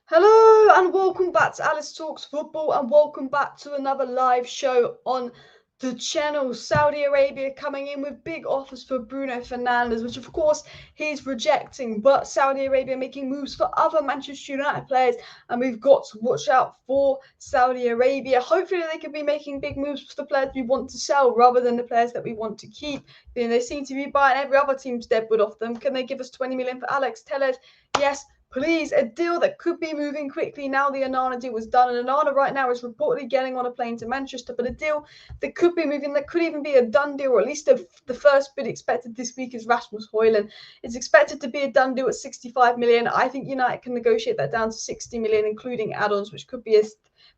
Hello and welcome back to Alice Talks Football and welcome back to another live show on the channel. Saudi Arabia coming in with big offers for Bruno Fernandes, which of course he's rejecting, but Saudi Arabia making moves for other Manchester United players, and we've got to watch out for Saudi Arabia. Hopefully they can be making big moves for the players we want to sell rather than the players that we want to keep. They seem to be buying every other team's deadwood off them. Can they give us 20 million for Alex Telles? Yes. Please, a deal that could be moving quickly now the Onana deal was done. And Onana right now is reportedly getting on a plane to Manchester, but a deal that could be moving, that could even be a done deal, or at least the first bid expected this week is Rasmus Hojlund. It's expected to be a done deal at 65 million. I think United can negotiate that down to 60 million, including add-ons, which could be a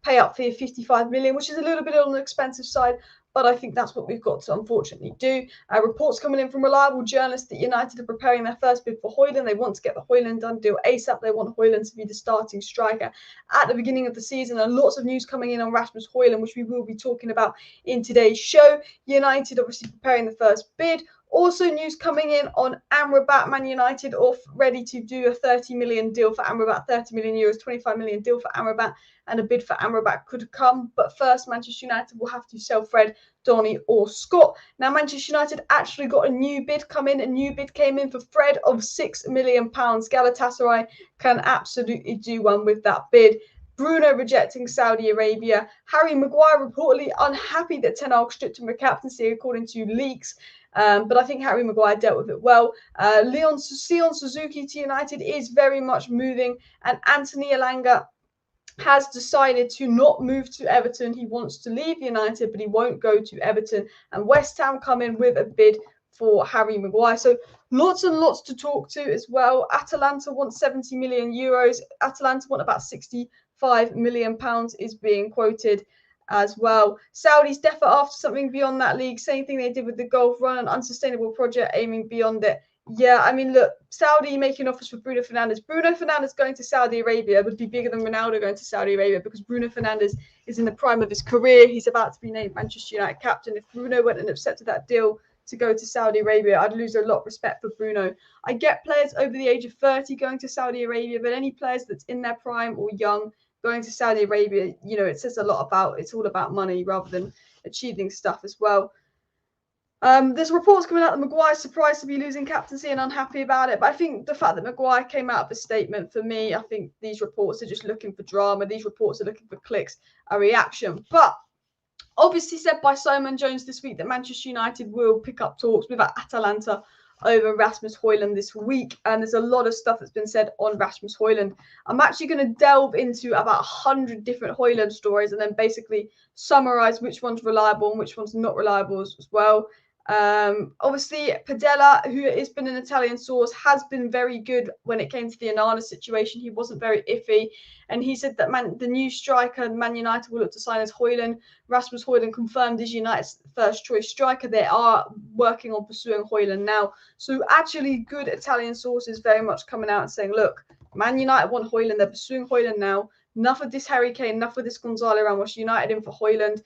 payout fee of 55 million, which is a little bit on the expensive side. But I think that's what we've got to unfortunately do. Reports coming in from reliable journalists that United are preparing their first bid for Hojlund. They want to get the Hojlund done deal ASAP. They want Hojlund to be the starting striker at the beginning of the season. And lots of news coming in on Rasmus Hojlund, which we will be talking about in today's show. United obviously preparing the first bid. Also news coming in on Amrabat. Man United off ready to do a 30 million deal for Amrabat, 30 million euros, 25 million deal for Amrabat, and a bid for Amrabat could come. But first, Manchester United will have to sell Fred, Donny or Scott. Now, Manchester United actually got a new bid come in. A new bid came in for Fred of £6 million. Galatasaray can absolutely do one with that bid. Bruno rejecting Saudi Arabia. Harry Maguire reportedly unhappy that Ten Hag stripped him of captaincy, according to leaks. But I think Harry Maguire dealt with it well. Sion Suzuki to United is very much moving, and Anthony Elanga has decided to not move to Everton. He wants to leave United, but he won't go to Everton. And West Ham come in with a bid for Harry Maguire. So lots and lots to talk to as well. Atalanta want 70 million euros. Atalanta want about 65 million pounds is being quoted as well. Saudis definitely after something beyond that league. Same thing they did with the Gulf Run, an unsustainable project aiming beyond it. Yeah, I mean, look, Saudi making offers for Bruno Fernandes. Bruno Fernandes going to Saudi Arabia would be bigger than Ronaldo going to Saudi Arabia, because Bruno Fernandes is in the prime of his career. He's about to be named Manchester United captain. If Bruno went and accepted that deal to go to Saudi Arabia, I'd lose a lot of respect for Bruno. I get players over the age of 30 going to Saudi Arabia, but any players that's in their prime or young going to Saudi Arabia, you know, it says a lot about, it's all about money rather than achieving stuff as well. There's reports coming out that Maguire's surprised to be losing captaincy and unhappy about it. But I think the fact that Maguire came out of a statement, for me, I think these reports are just looking for drama. These reports are looking for clicks, a reaction. But obviously said by Simon Jones this week that Manchester United will pick up talks with Atalanta over Rasmus Hojlund this week. And there's a lot of stuff that's been said on Rasmus Hojlund. I'm actually going to delve into about 100 different Hojlund stories and then basically summarize which one's reliable and which one's not reliable as well. Obviously, Padella, who has been an Italian source, has been very good when it came to the Onana situation. He wasn't very iffy. And he said that the new striker Man United will look to sign as Hojlund. Rasmus Hojlund confirmed as United's first choice striker. They are working on pursuing Hojlund now. So actually good Italian sources very much coming out and saying, look, Man United want Hojlund. They're pursuing Hojlund now. Enough of this Harry Kane, enough of this Gonzalo Ramos. United in for Hojlund.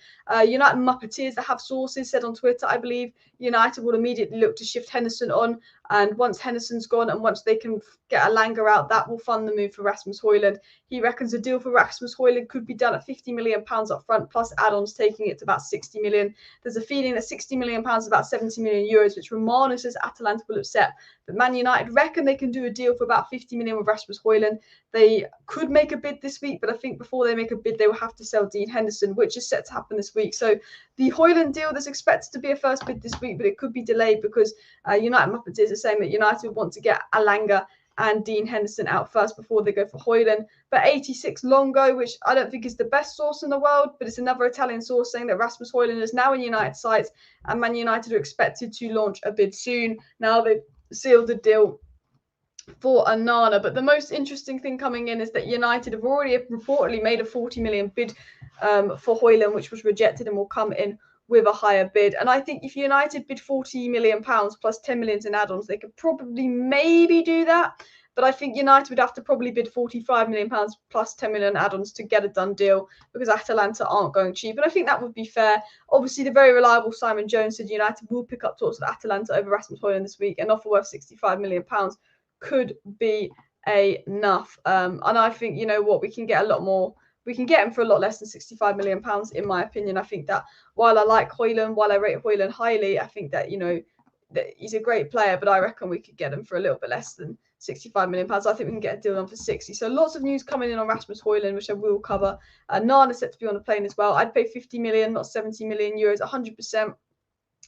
United Muppeteers that have sources said on Twitter, I believe, United will immediately look to shift Henderson on. And once Henderson's gone and once they can get Elanga out, that will fund the move for Rasmus Hojlund. He reckons a deal for Rasmus Hojlund could be done at £50 million up front, plus add-ons, taking it to about 60 million. There's a feeling that £60 million is about 70 million euros, which Romano says Atalanta will accept. But Man United reckon they can do a deal for about 50 million with Rasmus Hojlund. They could make a bid this week, but I think before they make a bid, they will have to sell Dean Henderson, which is set to happen this week. So the Hojlund deal, there's expected to be a first bid this week, but it could be delayed because United Muppeteers are saying that United want to get Elanga and Dean Henderson out first before they go for Hojlund. But 86 Longo, which I don't think is the best source in the world, but it's another Italian source saying that Rasmus Hojlund is now in United sites and Man United are expected to launch a bid soon. Now they've sealed the deal for Onana. But the most interesting thing coming in is that United have already reportedly made a 40 million bid for Hojlund, which was rejected and will come in with a higher bid. And I think if United bid £40 million plus 10 million in add-ons, they could probably maybe do that. But I think United would have to probably bid £45 million plus 10 million add-ons to get a done deal, because Atalanta aren't going cheap. And I think that would be fair. Obviously, the very reliable Simon Jones said United will pick up talks with Atalanta over Rasmus Hojlund this week. An offer worth £65 million could be enough. And I think, you know what, we can get a lot more. We can get him for a lot less than £65 million, in my opinion. I think that while I like Hojlund, while I rate Hojlund highly, I think that, you know, that he's a great player, but I reckon we could get him for a little bit less than £65 million. I think we can get a deal on for 60. So lots of news coming in on Rasmus Hojlund, which I will cover. Nana set to be on the plane as well. I'd pay 50 million, not 70 million euros, 100%.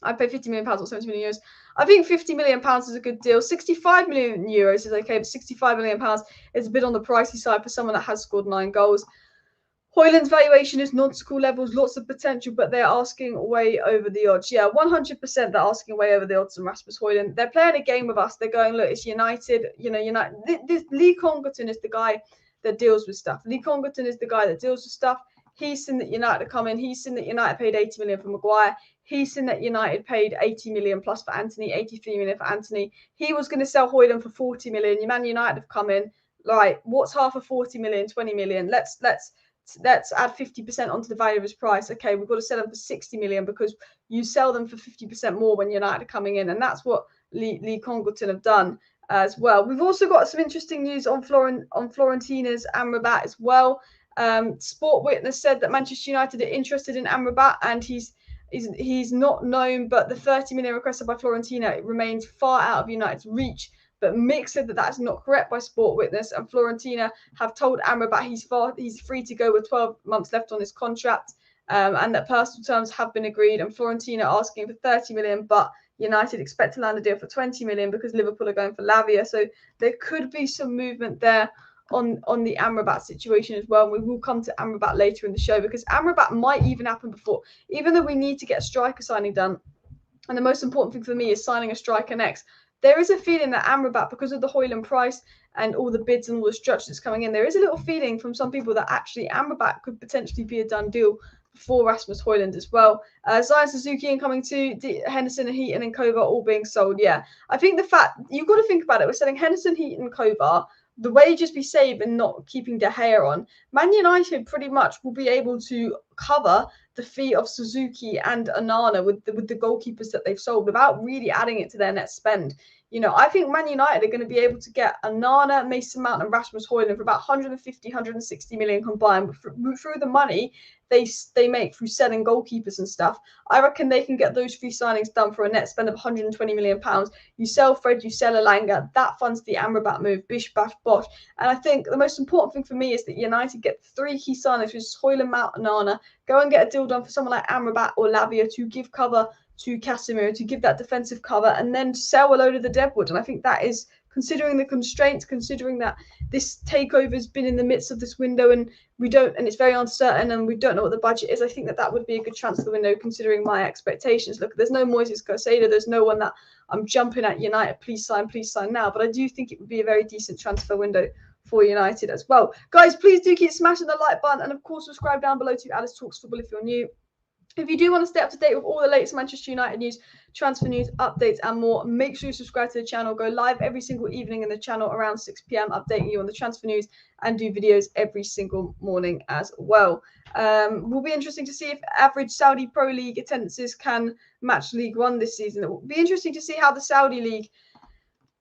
I'd pay 50 million pounds or 70 million euros. I think 50 million pounds is a good deal. 65 million euros is okay, but 65 million pounds is a bit on the pricey side for someone that has scored 9 goals. Hojlund's valuation is non-school levels, lots of potential, but they're asking way over the odds. Yeah, 100% they're asking way over the odds on Rasmus Hojlund. They're playing a game with us. They're going, look, it's United. You know, United. Lee Congerton is the guy that deals with stuff. Lee Congerton is the guy that deals with stuff. He's seen that United are coming. He's seen that United paid 80 million for Maguire. He's seen that United paid 80 million plus for Anthony, 83 million for Anthony. He was going to sell Hojlund for 40 million. Man United have come in. Like, what's half of 40 million, 20 million? Let's add 50% onto the value of his price. Okay, we've got to sell them for 60 million because you sell them for 50% more when United are coming in. And that's what Lee Congerton have done as well. We've also got some interesting news on Fiorentina's Amrabat as well. Sport Witness said that Manchester United are interested in Amrabat, and he's not known, but the 30 million requested by Fiorentina remains far out of United's reach. But Mick said that that's not correct by Sport Witness, and Fiorentina have told Amrabat he's free to go with 12 months left on his contract, and that personal terms have been agreed. And Fiorentina asking for 30 million, but United expect to land a deal for 20 million because Liverpool are going for Lavia. So there could be some movement there on the Amrabat situation as well. And we will come to Amrabat later in the show because Amrabat might even happen before, even though we need to get a striker signing done. And the most important thing for me is signing a striker next. There is a feeling that Amrabat, because of the Hojlund price and all the bids and all the structure that's coming in, there is a little feeling from some people that actually Amrabat could potentially be a done deal before Rasmus Hojlund as well. Zion Suzuki incoming too, Henderson and Heaton and Kovar all being sold. Yeah, I think the fact, you've got to think about it, we're selling Henderson, Heaton and Kovar, the wages we save and not keeping De Gea on, Man United pretty much will be able to cover the fee of Suzuki and Onana with the goalkeepers that they've sold without really adding it to their net spend. You know, I think Man United are going to be able to get Onana, Mason Mount and Rasmus Hojlund for about 150, 160 million combined through the money they make through selling goalkeepers and stuff. I reckon they can get those 3 signings done for a net spend of 120 million pounds. You sell Fred, you sell Elanga, that funds the Amrabat move, bish, bash, bosh. And I think the most important thing for me is that United get 3 key signings, which is Hojlund, Mount and Onana. Go and get a deal done for someone like Amrabat or Lavia to give cover to Casemiro, to give that defensive cover, and then sell a load of the deadwood. And I think that is, considering the constraints, considering that this takeover has been in the midst of this window and it's very uncertain and we don't know what the budget is, I think that would be a good transfer window considering my expectations. Look, there's no Moises Caicedo, there's no one that I'm jumping at United, please sign now, but I do think it would be a very decent transfer window for United as well. Guys, please do keep smashing the like button and of course subscribe down below to Alice Talks Football if you're new. If you do want to stay up to date with all the latest Manchester United news, transfer news, updates and more, make sure you subscribe to the channel. Go live every single evening in the channel around 6 p.m, updating you on the transfer news and do videos every single morning as well. Will be interesting to see if average Saudi Pro League attendances can match League One this season. It will be interesting to see how the Saudi League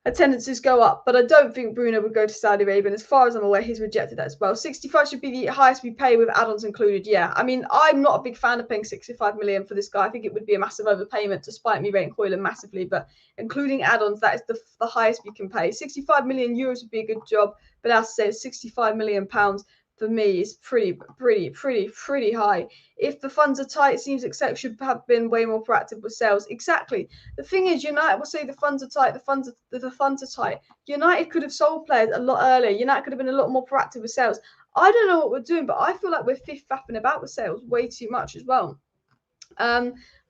attendances go up, but I don't think Bruno would go to Saudi Arabia, and as far as I'm aware, he's rejected that as well. 65 should be the highest we pay with add-ons included. Yeah, I mean, I'm not a big fan of paying 65 million for this guy. I think it would be a massive overpayment, despite me rating Hojlund massively, but including add-ons, that is the highest we can pay. 65 million euros would be a good job, but as I say, 65 million pounds for me is pretty high. If the funds are tight, it seems Exec should have been way more proactive with sales. Exactly. The thing is, United will say the funds are tight, the funds are tight. United could have sold players a lot earlier. United could have been a lot more proactive with sales. I don't know what we're doing, but I feel like we're faffing about with sales way too much as well.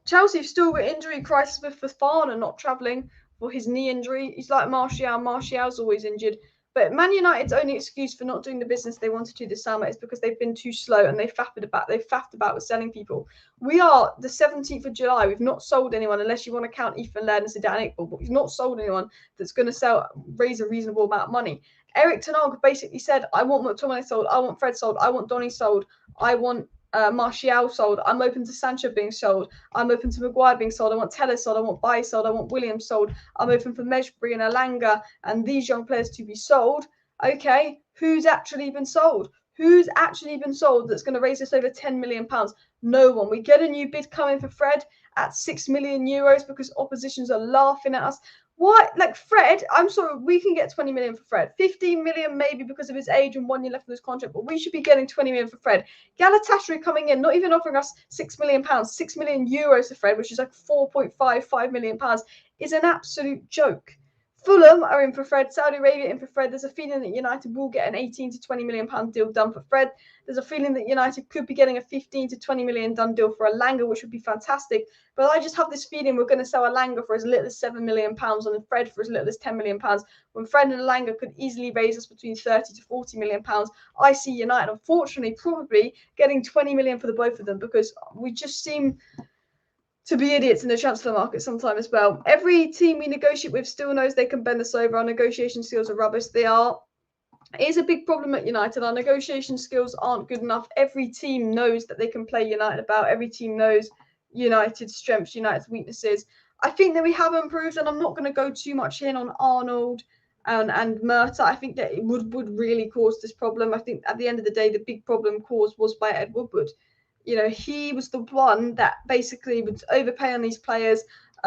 Chelsea have still got injury crisis with Fofana not travelling for his knee injury. He's like Martial. Martial's always injured. But Man United's only excuse for not doing the business they wanted to this summer is because they've been too slow and they've faffed about with selling people. We are the 17th of July. We've not sold anyone, unless you want to count Ethan Laird and Zidane Iqbal, but we've not sold anyone that's going to raise a reasonable amount of money. Eric Ten Hag basically said, I want McTominay sold, I want Fred sold, I want Donny sold, I want Martial sold, I'm open to Sancho being sold, I'm open to Maguire being sold, I want Telles sold, I want Bailly sold, I want Williams sold, I'm open for Mejbri and Elanga and these young players to be sold. Okay, who's actually been sold? Who's actually been sold that's going to raise us over £10 million? No one. We get a new bid coming for Fred at €6 million because oppositions are laughing at us. Why? Like Fred, I'm sorry, we can get 20 million for Fred. 15 million maybe because of his age and 1 year left of his contract, but we should be getting 20 million for Fred. Galatasaray coming in, not even offering us £6 million, €6 million for Fred, which is like £4.55 million, is an absolute joke. Fulham are in for Fred, Saudi Arabia in for Fred. There's a feeling that United will get an 18 to 20 million pound deal done for Fred. There's a feeling that United could be getting a 15 to 20 million done deal for Elanga, which would be fantastic. But I just have this feeling we're going to sell Elanga for as little as £7 million and Fred for as little as £10 million, when Fred and Elanga could easily raise us between 30 to 40 million pounds. I see United, unfortunately, probably getting 20 million for the both of them, because we just seem to be idiots in the transfer market sometimes as well. Every team we negotiate with still knows they can bend us over. Our negotiation skills are rubbish. They are. It is a big problem at United. Our negotiation skills aren't good enough. Every team knows that they can play United about. Every team knows United's strengths, United's weaknesses. I think that we have improved, and I'm not going to go too much in on Arnold and Murta. I think that it would really cause this problem. I think at the end of the day, the big problem caused was by Ed Woodward. He was the one that basically would overpay on these players,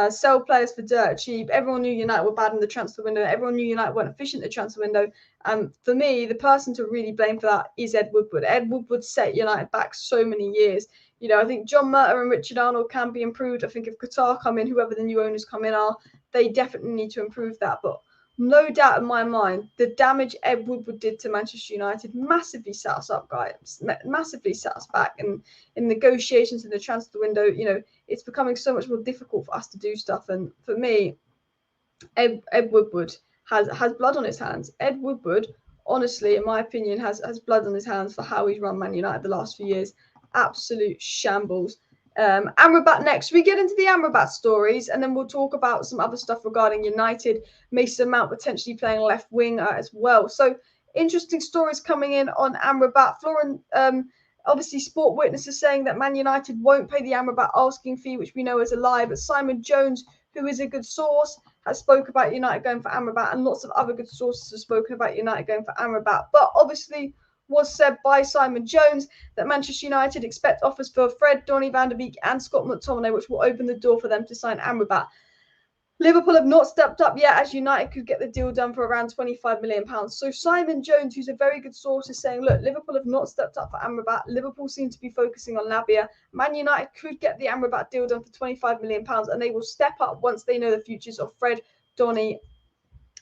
sell players for dirt cheap. Everyone knew United were bad in the transfer window. Everyone knew United weren't efficient in the transfer window. And for me, the person to really blame for that is Ed Woodward. Ed Woodward set United back so many years. I think John Murta and Richard Arnold can be improved. I think if Qatar come in, whoever the new owners come in are, they definitely need to improve that. But no doubt in my mind, the damage Ed Woodward did to Manchester United massively set us up, guys. Massively set us back. And in negotiations in the transfer window, it's becoming so much more difficult for us to do stuff. And for me, Ed Woodward has blood on his hands. Ed Woodward, honestly, in my opinion, has blood on his hands for how he's run Man United the last few years. Absolute shambles. Amrabat next. We get into the Amrabat stories, and then we'll talk about some other stuff regarding United. Mason Mount potentially playing left wing as well. So interesting stories coming in on Amrabat. Florent, obviously, Sport Witness is saying that Man United won't pay the Amrabat asking fee, which we know is a lie. But Simon Jones, who is a good source, has spoke about United going for Amrabat, and lots of other good sources have spoken about United going for Amrabat. But obviously, was said by Simon Jones that Manchester United expect offers for Fred, Donny van de Beek and Scott McTominay, which will open the door for them to sign Amrabat. Liverpool have not stepped up yet, as United could get the deal done for around £25 million. So Simon Jones, who's a very good source, is saying, look, Liverpool have not stepped up for Amrabat. Liverpool seem to be focusing on Lavia. Man United could get the Amrabat deal done for £25 million, and they will step up once they know the futures of Fred, Donny,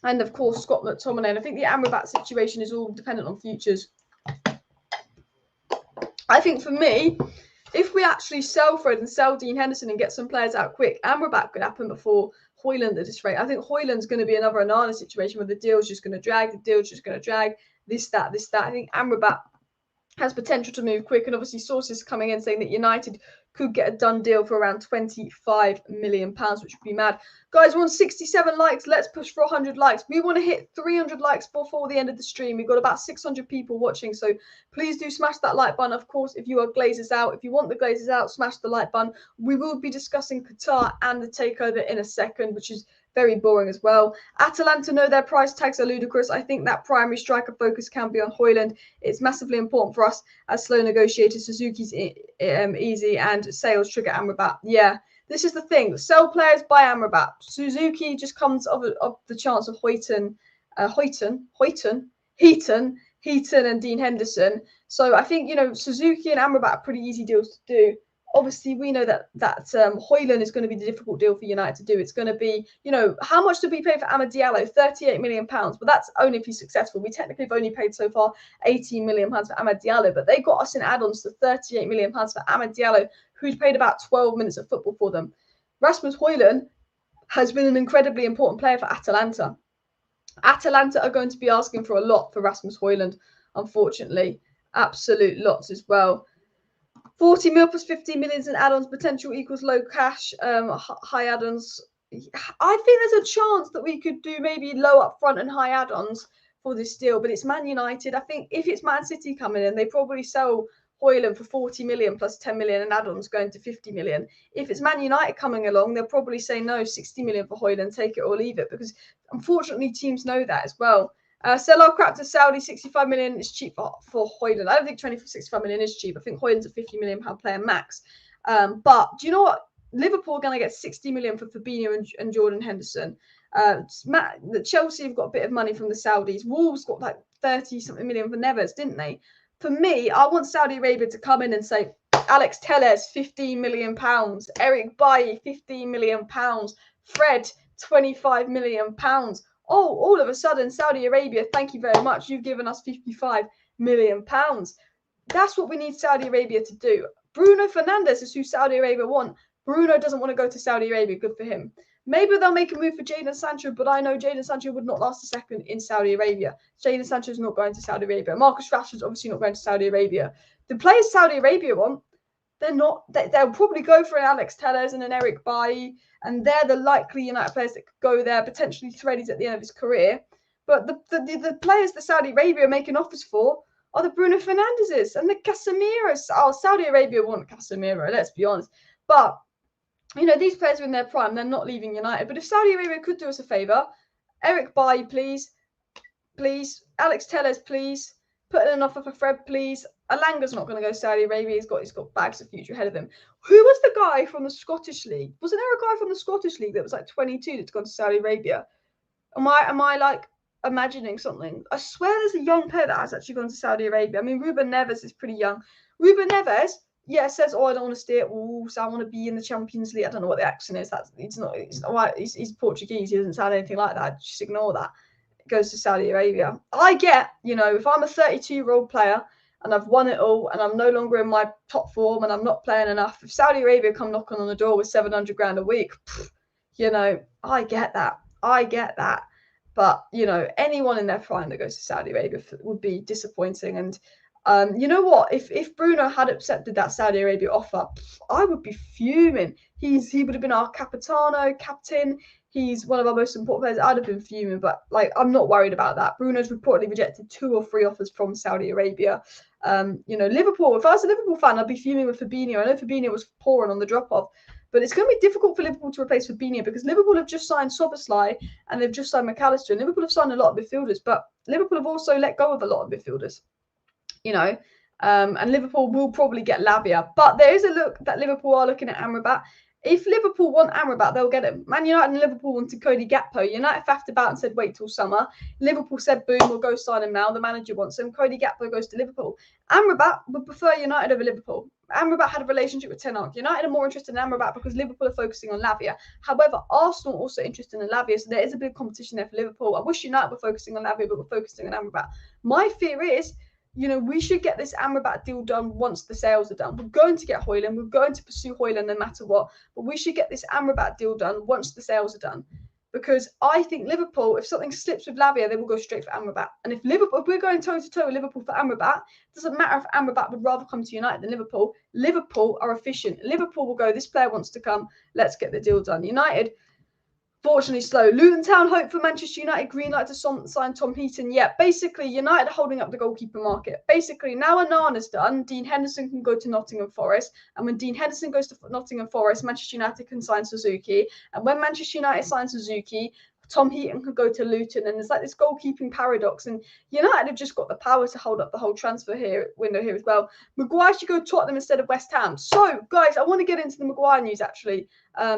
and of course Scott McTominay. And I think the Amrabat situation is all dependent on futures. I think for me, if we actually sell Fred and sell Dean Henderson and get some players out quick, Amrabat could happen before Hojlund at this rate. I think Hojlund's going to be another Anana situation where the deal's just going to drag, this, that. I think Amrabat has potential to move quick, and obviously sources coming in saying that United could get a done deal for around £25 million, which would be mad. Guys, we're on 67 likes. Let's push for 100 likes. We want to hit 300 likes before the end of the stream. We've got about 600 people watching, so please do smash that like button. Of course, if you are Glazers out, if you want the Glazers out, smash the like button. We will be discussing Qatar and the takeover in a second, which is very boring as well. Atalanta know their price tags are ludicrous. I think that primary striker focus can be on Hojlund. It's massively important for us as slow negotiators. Suzuki's easy, and sales trigger Amrabat. Yeah, this is the thing. Sell players, buy Amrabat. Suzuki just comes of the chance of Heaton, and Dean Henderson. So I think, Suzuki and Amrabat are pretty easy deals to do. Obviously, we know that Hojlund is going to be the difficult deal for United to do. It's going to be, how much did we pay for Amad Diallo? £38 million. But that's only if he's successful. We technically have only paid so far £18 million for Amad Diallo. But they got us in add-ons to £38 million for Amad Diallo, who's played about 12 minutes of football for them. Rasmus Hojlund has been an incredibly important player for Atalanta. Atalanta are going to be asking for a lot for Rasmus Hojlund, unfortunately. Absolute lots as well. 40 mil plus 15 million in add-ons potential equals low cash, high add-ons. I think there's a chance that we could do maybe low up front and high add-ons for this deal, but it's Man United. I think if it's Man City coming in, they probably sell Hojlund for 40 million plus 10 million and add-ons going to 50 million. If it's Man United coming along, they'll probably say no, 60 million for Hojlund, take it or leave it, because unfortunately teams know that as well. Sell our crap to Saudi, 65 million is cheap for Hojlund. I don't think 65 million is cheap. I think Hojlund's a 50 million pound player max. But do you know what? Liverpool are going to get 60 million for Fabinho and Jordan Henderson. Chelsea have got a bit of money from the Saudis. Wolves got like 30-something million for Neves, didn't they? For me, I want Saudi Arabia to come in and say, Alex Telles, 15 million pounds. Eric Bailly, 15 million pounds. Fred, 25 million pounds. Oh, all of a sudden, Saudi Arabia, thank you very much. You've given us 55 million pounds. That's what we need Saudi Arabia to do. Bruno Fernandes is who Saudi Arabia want. Bruno doesn't want to go to Saudi Arabia. Good for him. Maybe they'll make a move for Jadon Sancho, but I know Jadon Sancho would not last a second in Saudi Arabia. Jadon Sancho's not going to Saudi Arabia. Marcus Rashford's obviously not going to Saudi Arabia. The players Saudi Arabia want, they'll probably go for an Alex Telles and an Eric Bailly, and they're the likely United players that could go there, potentially Thready's at the end of his career. But the players that Saudi Arabia are making offers for are the Bruno Fernandeses and the Casemiros. Oh, Saudi Arabia want Casemiro, let's be honest. But, you know, these players are in their prime. They're not leaving United. But if Saudi Arabia could do us a favour, Eric Bailly, please. Please. Alex Telles, please. Put in an offer for Fred, please. Alanga's not going to go to Saudi Arabia. He's got bags of future ahead of him. Who was the guy from the Scottish League? Wasn't there a guy from the Scottish League that was like 22 that's gone to Saudi Arabia? Am I like imagining something? I swear there's a young player that has actually gone to Saudi Arabia. I mean, Ruben Neves is pretty young. Ruben Neves, yeah, says, "Oh, I don't want to stay at Wolves. I want to be in the Champions League." I don't know what the accent is. He's Portuguese. He doesn't sound anything like that. Just ignore that. It goes to Saudi Arabia. I get, you know, if I'm a 32-year-old player and I've won it all and I'm no longer in my top form and I'm not playing enough, if Saudi Arabia come knocking on the door with 700 grand a week, you know, I get that. But, you know, anyone in their prime that goes to Saudi Arabia would be disappointing. And you know what? If Bruno had accepted that Saudi Arabia offer, I would be fuming. He would have been our captain. He's one of our most important players. I'd have been fuming, but like I'm not worried about that. Bruno's reportedly rejected 2 or 3 offers from Saudi Arabia. You know, Liverpool. If I was a Liverpool fan, I'd be fuming with Fabinho. I know Fabinho was pouring on the drop-off, but it's going to be difficult for Liverpool to replace Fabinho because Liverpool have just signed Szoboszlai and they've just signed McAllister. And Liverpool have signed a lot of midfielders, but Liverpool have also let go of a lot of midfielders. You know, and Liverpool will probably get Lavia. But there is a look that Liverpool are looking at Amrabat. If Liverpool want Amrabat, they'll get him. Man United and Liverpool wanted Cody Gakpo. United faffed about and said, wait till summer. Liverpool said, boom, we'll go sign him now. The manager wants him. Cody Gakpo goes to Liverpool. Amrabat would prefer United over Liverpool. Amrabat had a relationship with Ten Hag. United are more interested in Amrabat because Liverpool are focusing on Lavia. However, Arsenal are also interested in Lavia, so there is a big competition there for Liverpool. I wish United were focusing on Lavia, but we're focusing on Amrabat. My fear is, you know, we should get this Amrabat deal done once the sales are done. We're going to get Hojlund. We're going to pursue Hojlund no matter what. But we should get this Amrabat deal done once the sales are done. Because I think Liverpool, if something slips with Lavia, they will go straight for Amrabat. And if we're going toe-to-toe with Liverpool for Amrabat, it doesn't matter if Amrabat would rather come to United than Liverpool. Liverpool are efficient. Liverpool will go, this player wants to come. Let's get the deal done. United, fortunately slow. Luton Town hope for Manchester United. Green light to sign Tom Heaton. Yeah, basically, United are holding up the goalkeeper market. Basically, now Onana's done, Dean Henderson can go to Nottingham Forest. And when Dean Henderson goes to Nottingham Forest, Manchester United can sign Suzuki. And when Manchester United signs Suzuki, Tom Heaton could go to Luton. And there's like this goalkeeping paradox. And United have just got the power to hold up the whole transfer window here as well. Maguire should go to Tottenham instead of West Ham. So, guys, I want to get into the Maguire news, actually,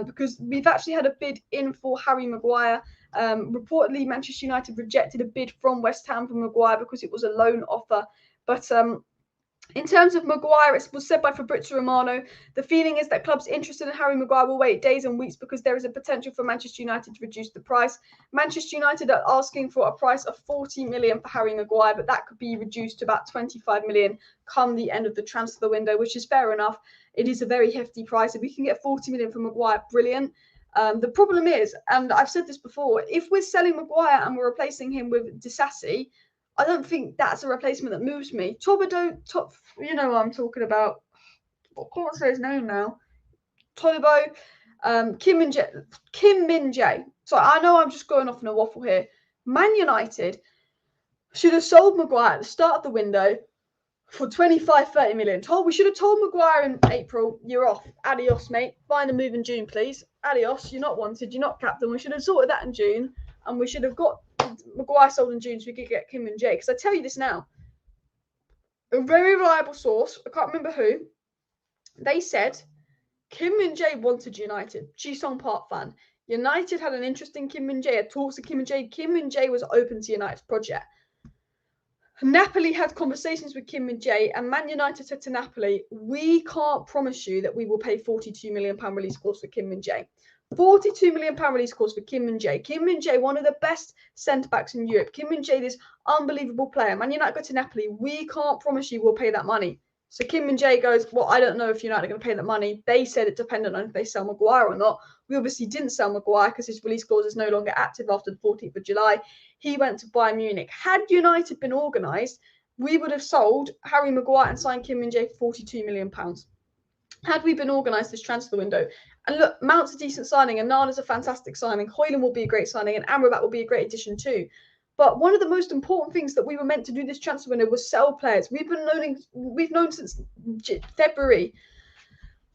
because we've actually had a bid in for Harry Maguire. Reportedly, Manchester United rejected a bid from West Ham for Maguire because it was a loan offer. But in terms of Maguire, it was said by Fabrizio Romano, the feeling is that clubs interested in Harry Maguire will wait days and weeks because there is a potential for Manchester United to reduce the price. Manchester United are asking for a price of 40 million for Harry Maguire, but that could be reduced to about 25 million come the end of the transfer window, which is fair enough. It is a very hefty price. If we can get 40 million for Maguire, brilliant. The problem is, and I've said this before, if we're selling Maguire and we're replacing him with Disasi, I don't think that's a replacement that moves me. Tobido, you know what I'm talking about. I can't say his name now. Tolibo, Kim Min-jae. So I know I'm just going off in a waffle here. Man United should have sold Maguire at the start of the window for 25-30 million. We should have told Maguire in April, you're off. Adios, mate. Find a move in June, please. Adios. You're not wanted. You're not captain. We should have sorted that in June, and we should have got Maguire sold in June so we could get Kim Min-jae. Because I tell you this now, a very reliable source, I can't remember who, they said Kim Min-jae wanted United. Ji-sung Park fan. United had an interest in Kim Min-jae, had talks to Kim Min-jae. Kim Min-jae was open to United's project. Napoli had conversations with Kim Min-jae, and Man United said to Napoli, we can't promise you that we will pay £42 million release clause for Kim Min-jae. £42 million release clause for Kim Min-jae. Kim Min-jae, one of the best centre-backs in Europe. Kim Min-jae, this unbelievable player. Man United go to Napoli, we can't promise you we'll pay that money. So Kim Min-jae goes, well, I don't know if United are going to pay that money. They said it depended on if they sell Maguire or not. We obviously didn't sell Maguire because his release clause is no longer active after the 14th of July. He went to Bayern Munich. Had United been organised, we would have sold Harry Maguire and signed Kim Min-jae for £42 million. Had we been organised this transfer window. And look, Mount's a decent signing, and Nana's a fantastic signing. Hojlund will be a great signing, and Amrabat will be a great addition too. But one of the most important things that we were meant to do this transfer window was sell players. We've known since February.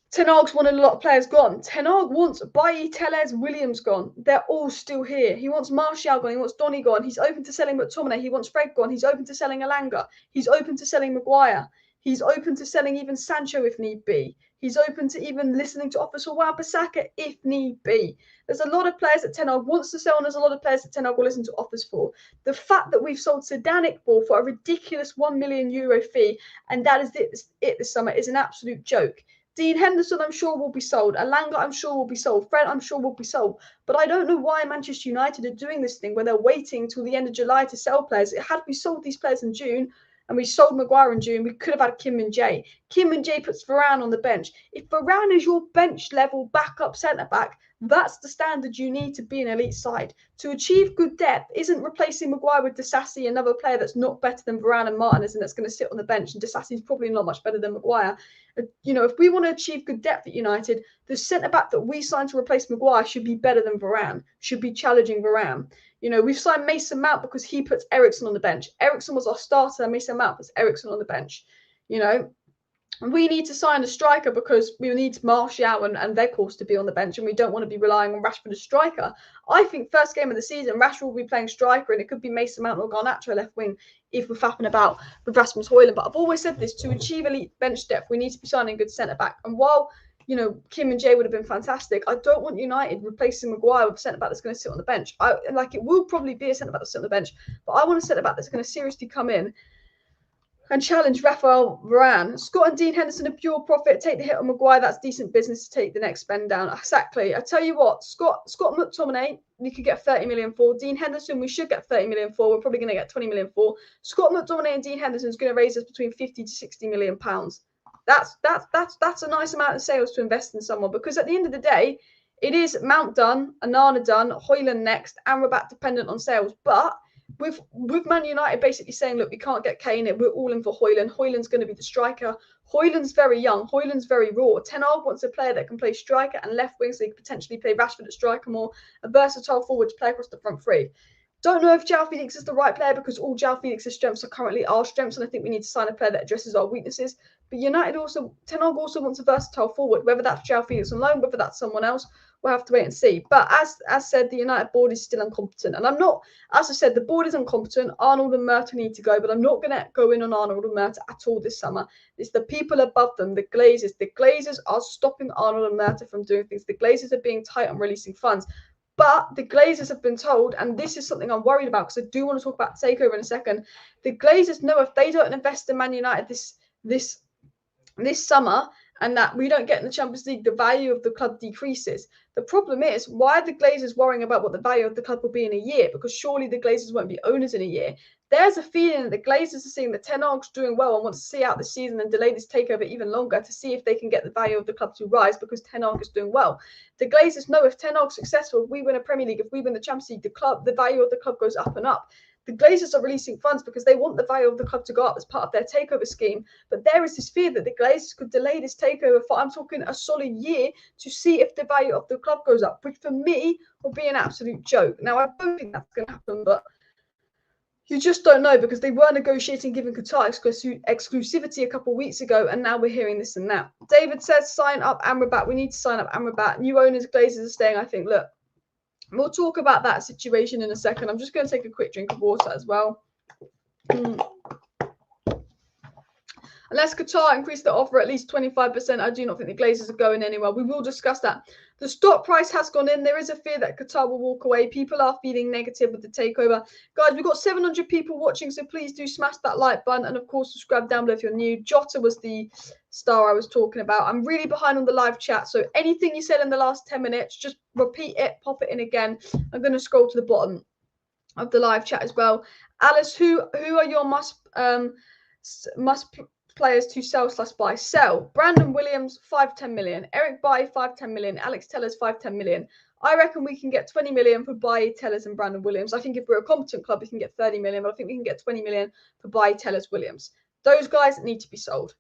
Ten Hag's wanted a lot of players gone. Ten Hag wants Bailly, Tellez, Williams gone. They're all still here. He wants Martial gone. He wants Donny gone. He's open to selling McTominay. He wants Fred gone. He's open to selling Alanga. He's open to selling Maguire. He's open to selling even Sancho if need be. He's open to even listening to offers for Wan-Bissaka if need be. There's a lot of players that Ten Hag wants to sell, and there's a lot of players that Ten Hag will listen to offers for. The fact that we've sold Sedanic ball for a ridiculous €1 million fee, and that is it this summer, is an absolute joke. Dean Henderson, I'm sure, will be sold. Alanga, I'm sure, will be sold. Fred, I'm sure, will be sold. But I don't know why Manchester United are doing this thing where they're waiting till the end of July to sell players. Had we sold these players in June, and we sold Maguire in June, we could have had Kim Min-jae. Kim Min-jae puts Varane on the bench. If Varane is your bench level backup centre-back, that's the standard you need to be an elite side. To achieve good depth isn't replacing Maguire with Disasi, another player that's not better than Varane and Martinez and that's going to sit on the bench. And Disasi is probably not much better than Maguire. You know, if we want to achieve good depth at United, the centre-back that we signed to replace Maguire should be better than Varane, should be challenging Varane. You know, we've signed Mason Mount because he puts Eriksen on the bench. Eriksen was our starter, and Mason Mount puts Eriksen on the bench. You know, we need to sign a striker because we need Martial and Weghorst to be on the bench, and we don't want to be relying on Rashford as striker. I think first game of the season, Rashford will be playing striker, and it could be Mason Mount or Garnacho left wing if we're faffing about with Rasmus Hojlund. But I've always said this, to achieve elite bench depth, we need to be signing good centre-back. And while, you know, Kim Min-jae would have been fantastic, I don't want United replacing Maguire with a centre-back that's going to sit on the bench. It will probably be a centre-back that's sit on the bench, but I want a centre-back that's going to seriously come in and challenge Raphael Varane. Scott and Dean Henderson are pure profit. Take the hit on Maguire. That's decent business to take the next spend down. Exactly. I tell you what, Scott McTominay, we could get 30 million for. Dean Henderson, we should get 30 million for. We're probably going to get 20 million for. Scott McTominay and Dean Henderson is going to raise us between 50 to 60 million pounds. That's a nice amount of sales to invest in someone, because at the end of the day, it is Mount done, Onana done, Hojlund next, Amrabat dependent on sales. But with Man United basically saying, look, we can't get Kane, we're all in for Hojlund. Hojlund's going to be the striker. Hojlund's very young. Hojlund's very raw. Ten Hag wants a player that can play striker and left wing, so he could potentially play Rashford at striker more, a versatile forward to play across the front three. Don't know if João Felix is the right player, because all João Felix's strengths are currently our strengths, and I think we need to sign a player that addresses our weaknesses. But Ten Hag also wants a versatile forward, whether that's João Felix on loan, whether that's someone else, we'll have to wait and see. But as said, the United board is still incompetent. And I'm not, as I said, the board is incompetent. Arnold and Murta need to go, but I'm not going to go in on Arnold and Murta at all this summer. It's the people above them, the Glazers. The Glazers are stopping Arnold and Murta from doing things. The Glazers are being tight on releasing funds. But the Glazers have been told, and this is something I'm worried about, because I do want to talk about Takeover in a second. The Glazers know if they don't invest in Man United this summer, and that we don't get in the Champions League, the value of the club decreases. The problem is, why are the Glazers worrying about what the value of the club will be in a year? Because surely the Glazers won't be owners in a year. There's a feeling that the Glazers are seeing that Ten Hag's doing well and want to see out the season and delay this takeover even longer to see if they can get the value of the club to rise, because Ten Hag is doing well. The Glazers know if Ten Hag's successful, if we win a Premier League, if we win the Champions League, the value of the club goes up and up. The Glazers are releasing funds because they want the value of the club to go up as part of their takeover scheme. But there is this fear that the Glazers could delay this takeover for, I'm talking, a solid year to see if the value of the club goes up, which for me will be an absolute joke. Now, I don't think that's going to happen, but you just don't know, because they were negotiating giving Qatar exclusivity a couple of weeks ago, and now we're hearing this and that. David says, sign up Amrabat. We need to sign up Amrabat. New owners, Glazers are staying. I think, look, We'll talk about that situation in a second. I'm just going to take a quick drink of water as well. Unless Qatar increase the offer at least 25%, I do not think the Glazers are going anywhere. We will discuss that. The stock price has gone in. There is a fear that Qatar will walk away. People are feeling negative with the takeover. Guys, we've got 700 people watching, so please do smash that like button. And, of course, subscribe down below if you're new. Jota was the star I was talking about. I'm really behind on the live chat, so anything you said in the last 10 minutes, just repeat it, pop it in again. I'm going to scroll to the bottom of the live chat as well. Alice, who are your must players to sell/buy? Sell. Brandon Williams, 5-10 million. Eric Bailly, 5-10 million. Alex Tellers, 5-10 million. I reckon we can get 20 million for Bailly, Tellers, and Brandon Williams. I think if we're a competent club, we can get 30 million, but I think we can get 20 million for Bailly, Tellers, Williams. Those guys need to be sold.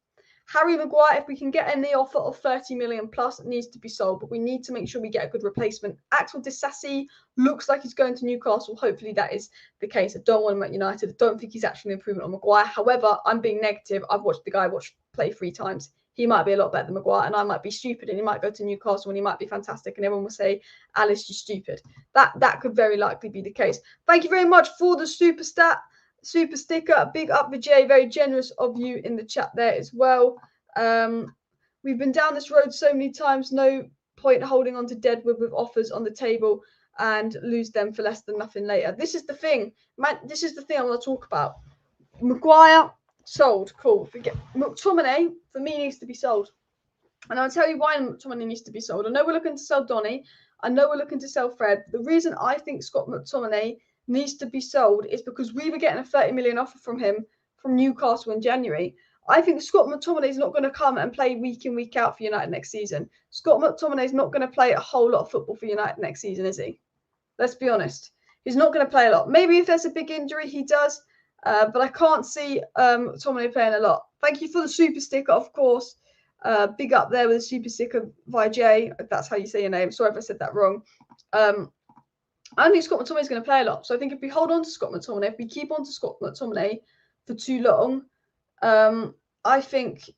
Harry Maguire, if we can get in the offer of 30 million plus, it needs to be sold, but we need to make sure we get a good replacement. Axel Disasi looks like he's going to Newcastle. Hopefully that is the case. I don't want him at United. I don't think he's actually an improvement on Maguire. However, I'm being negative. I've watched the guy play 3 times. He might be a lot better than Maguire, and I might be stupid, and he might go to Newcastle, and he might be fantastic, and everyone will say, Alice, you're stupid. That could very likely be the case. Thank you very much for the super sticker. Big up, Vijay. Very generous of you in the chat there as well. We've been down this road so many times. No point holding on to Deadwood with offers on the table and lose them for less than nothing later. This is the thing, man. This is the thing I want to talk about. Maguire sold. Cool. Forget McTominay. For me, needs to be sold. And I'll tell you why McTominay needs to be sold. I know we're looking to sell Donny. I know we're looking to sell Fred. The reason I think Scott McTominay needs to be sold is because we were getting a 30 million offer from him from Newcastle in January. I think Scott McTominay is not going to come and play week in, week out for United next season. Scott McTominay is not going to play a whole lot of football for United next season, is he? Let's be honest. He's not going to play a lot. Maybe if there's a big injury, he does. But I can't see McTominay playing a lot. Thank you for the super sticker, of course. Big up there with the super sticker, Vijay, if that's how you say your name. Sorry if I said that wrong. I don't think Scott McTominay is going to play a lot. So I think if we hold on to Scott McTominay, if we keep on to Scott McTominay for too long, I think,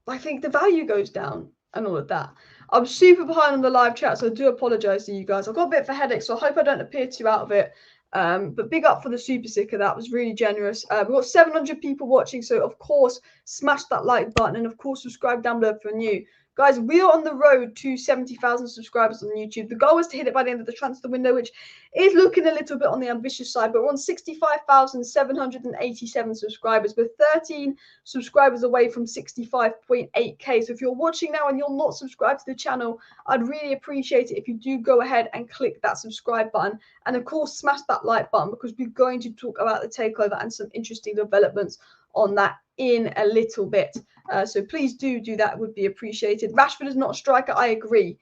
I think the value goes down and all of that. I'm super behind on the live chat, so I do apologise to you guys. I've got a bit of a headache, so I hope I don't appear too out of it. But big up for the super sticker. That was really generous. We've got 700 people watching, so of course, smash that like button and of course, subscribe down below if you're new. Guys, we are on the road to 70,000 subscribers on YouTube. The goal was to hit it by the end of the transfer window, which is looking a little bit on the ambitious side, but we're on 65,787 subscribers. We're 13 subscribers away from 65.8k. So if you're watching now and you're not subscribed to the channel, I'd really appreciate it if you do go ahead and click that subscribe button. And of course, smash that like button because we're going to talk about the takeover and some interesting developments on that in a little bit. So please do that. It would be appreciated. Rashford is not a striker. I agree.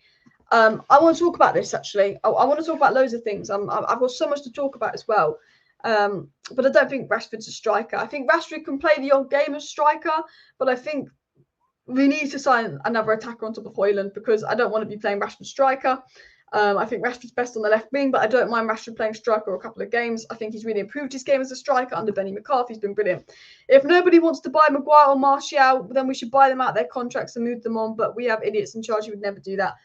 I want to talk about this, actually. I want to talk about loads of things. I've got so much to talk about as well. But I don't think Rashford's a striker. I think Rashford can play the old game as striker, but I think we need to sign another attacker on top of Hojlund because I don't want to be playing Rashford striker. I think Rashford's best on the left wing, but I don't mind Rashford playing striker a couple of games. I think he's really improved his game as a striker under Benny McCarthy. He's been brilliant. If nobody wants to buy Maguire or Martial, then we should buy them out their contracts and move them on, but we have idiots in charge who would never do that.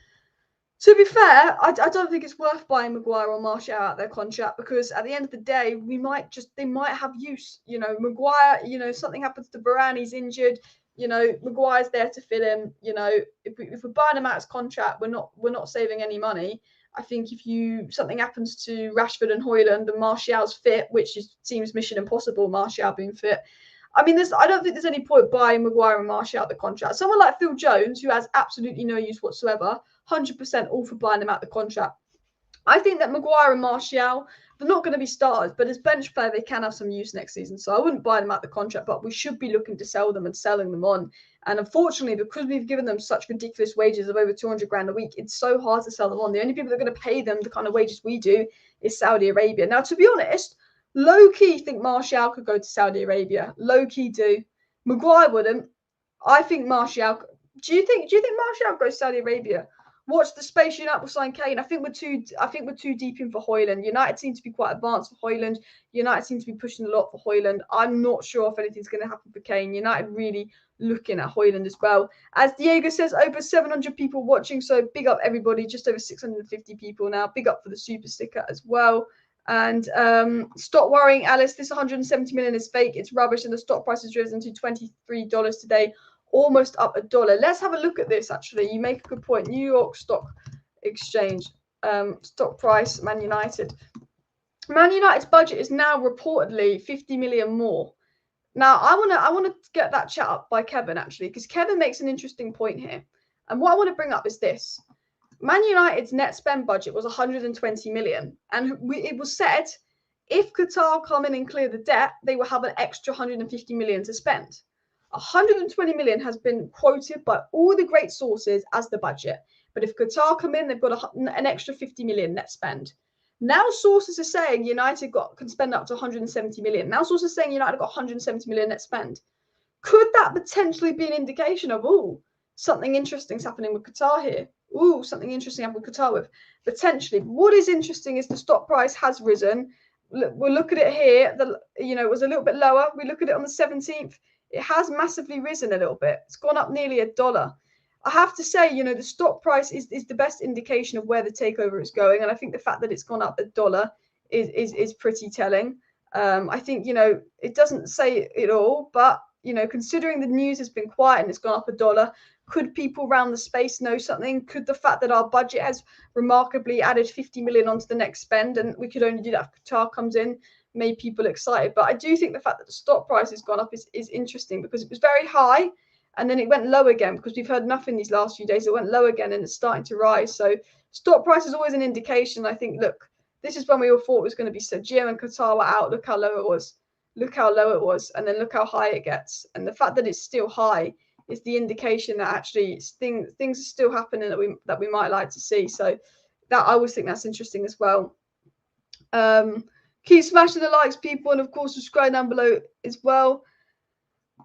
To be fair, I don't think it's worth buying Maguire or Martial out their contract because at the end of the day, they might have use. Maguire, something happens to Varane, he's injured. Maguire's there to fill in. If we're buying him out his contract, we're not saving any money. I think if something happens to Rashford and Hojlund and Martial's fit, which seems mission impossible, Martial being fit. I mean, I don't think there's any point buying Maguire and Martial out the contract. Someone like Phil Jones, who has absolutely no use whatsoever, 100% all for buying them out the contract. I think that Maguire and Martial, they're not going to be starters, but as bench player, they can have some use next season. So I wouldn't buy them out the contract, but we should be looking to sell them and selling them on. And unfortunately, because we've given them such ridiculous wages of over 200 grand a week, it's so hard to sell them on. The only people that are going to pay them the kind of wages we do is Saudi Arabia. Now, to be honest, low-key think Martial could go to Saudi Arabia. Low-key do. Maguire wouldn't. I think Martial. Do you think Martial goes to Saudi Arabia? Watch the space. United will sign Kane. I think we're too deep in for Hojlund. United seem to be quite advanced for Hojlund. United seem to be pushing a lot for Hojlund. I'm not sure if anything's going to happen for Kane. United really looking at Hojlund as well. As Diego says, over 700 people watching. So big up everybody. Just over 650 people now. Big up for the super sticker as well. And stop worrying, Alice. This 170 million is fake. It's rubbish, and the stock price has risen to $23 today, almost up $1. Let's have a look at this. Actually, you make a good point. New York Stock Exchange, stock price, Man United. Man United's budget is now reportedly 50 million more. Now, I want to get that chat up by Kevin actually, because Kevin makes an interesting point here. And what I want to bring up is this. Man United's net spend budget was 120 million. And it was said if Qatar come in and clear the debt, they will have an extra 150 million to spend. 120 million has been quoted by all the great sources as the budget. But if Qatar come in, they've got an extra 50 million net spend. Now sources are saying United can spend up to 170 million. Now sources are saying United got 170 million net spend. Could that potentially be an indication of, something interesting's happening with Qatar here? Something interesting happened with Qatar with potentially. What is interesting is the stock price has risen. We'll look at it here. It was a little bit lower. We look at it on the 17th. It has massively risen a little bit. It's gone up nearly $1. I have to say, the stock price is the best indication of where the takeover is going. And I think the fact that it's gone up $1 is pretty telling. I think, it doesn't say it all, but, considering the news has been quiet and it's gone up $1, could people around the space know something? Could the fact that our budget has remarkably added 50 million onto the next spend and we could only do that if Qatar comes in, made people excited? But I do think the fact that the stock price has gone up is interesting, because it was very high and then it went low again, because we've heard nothing these last few days. It went low again and it's starting to rise. So stock price is always an indication. I think, look, this is when we all thought it was going to be so Jim and Qatar were out. Look how low it was. Look how low it was. And then look how high it gets. And the fact that it's still high is the indication that actually things are still happening that we might like to see. So that I always think that's interesting as well. Keep smashing the likes, people, and of course subscribe down below as well.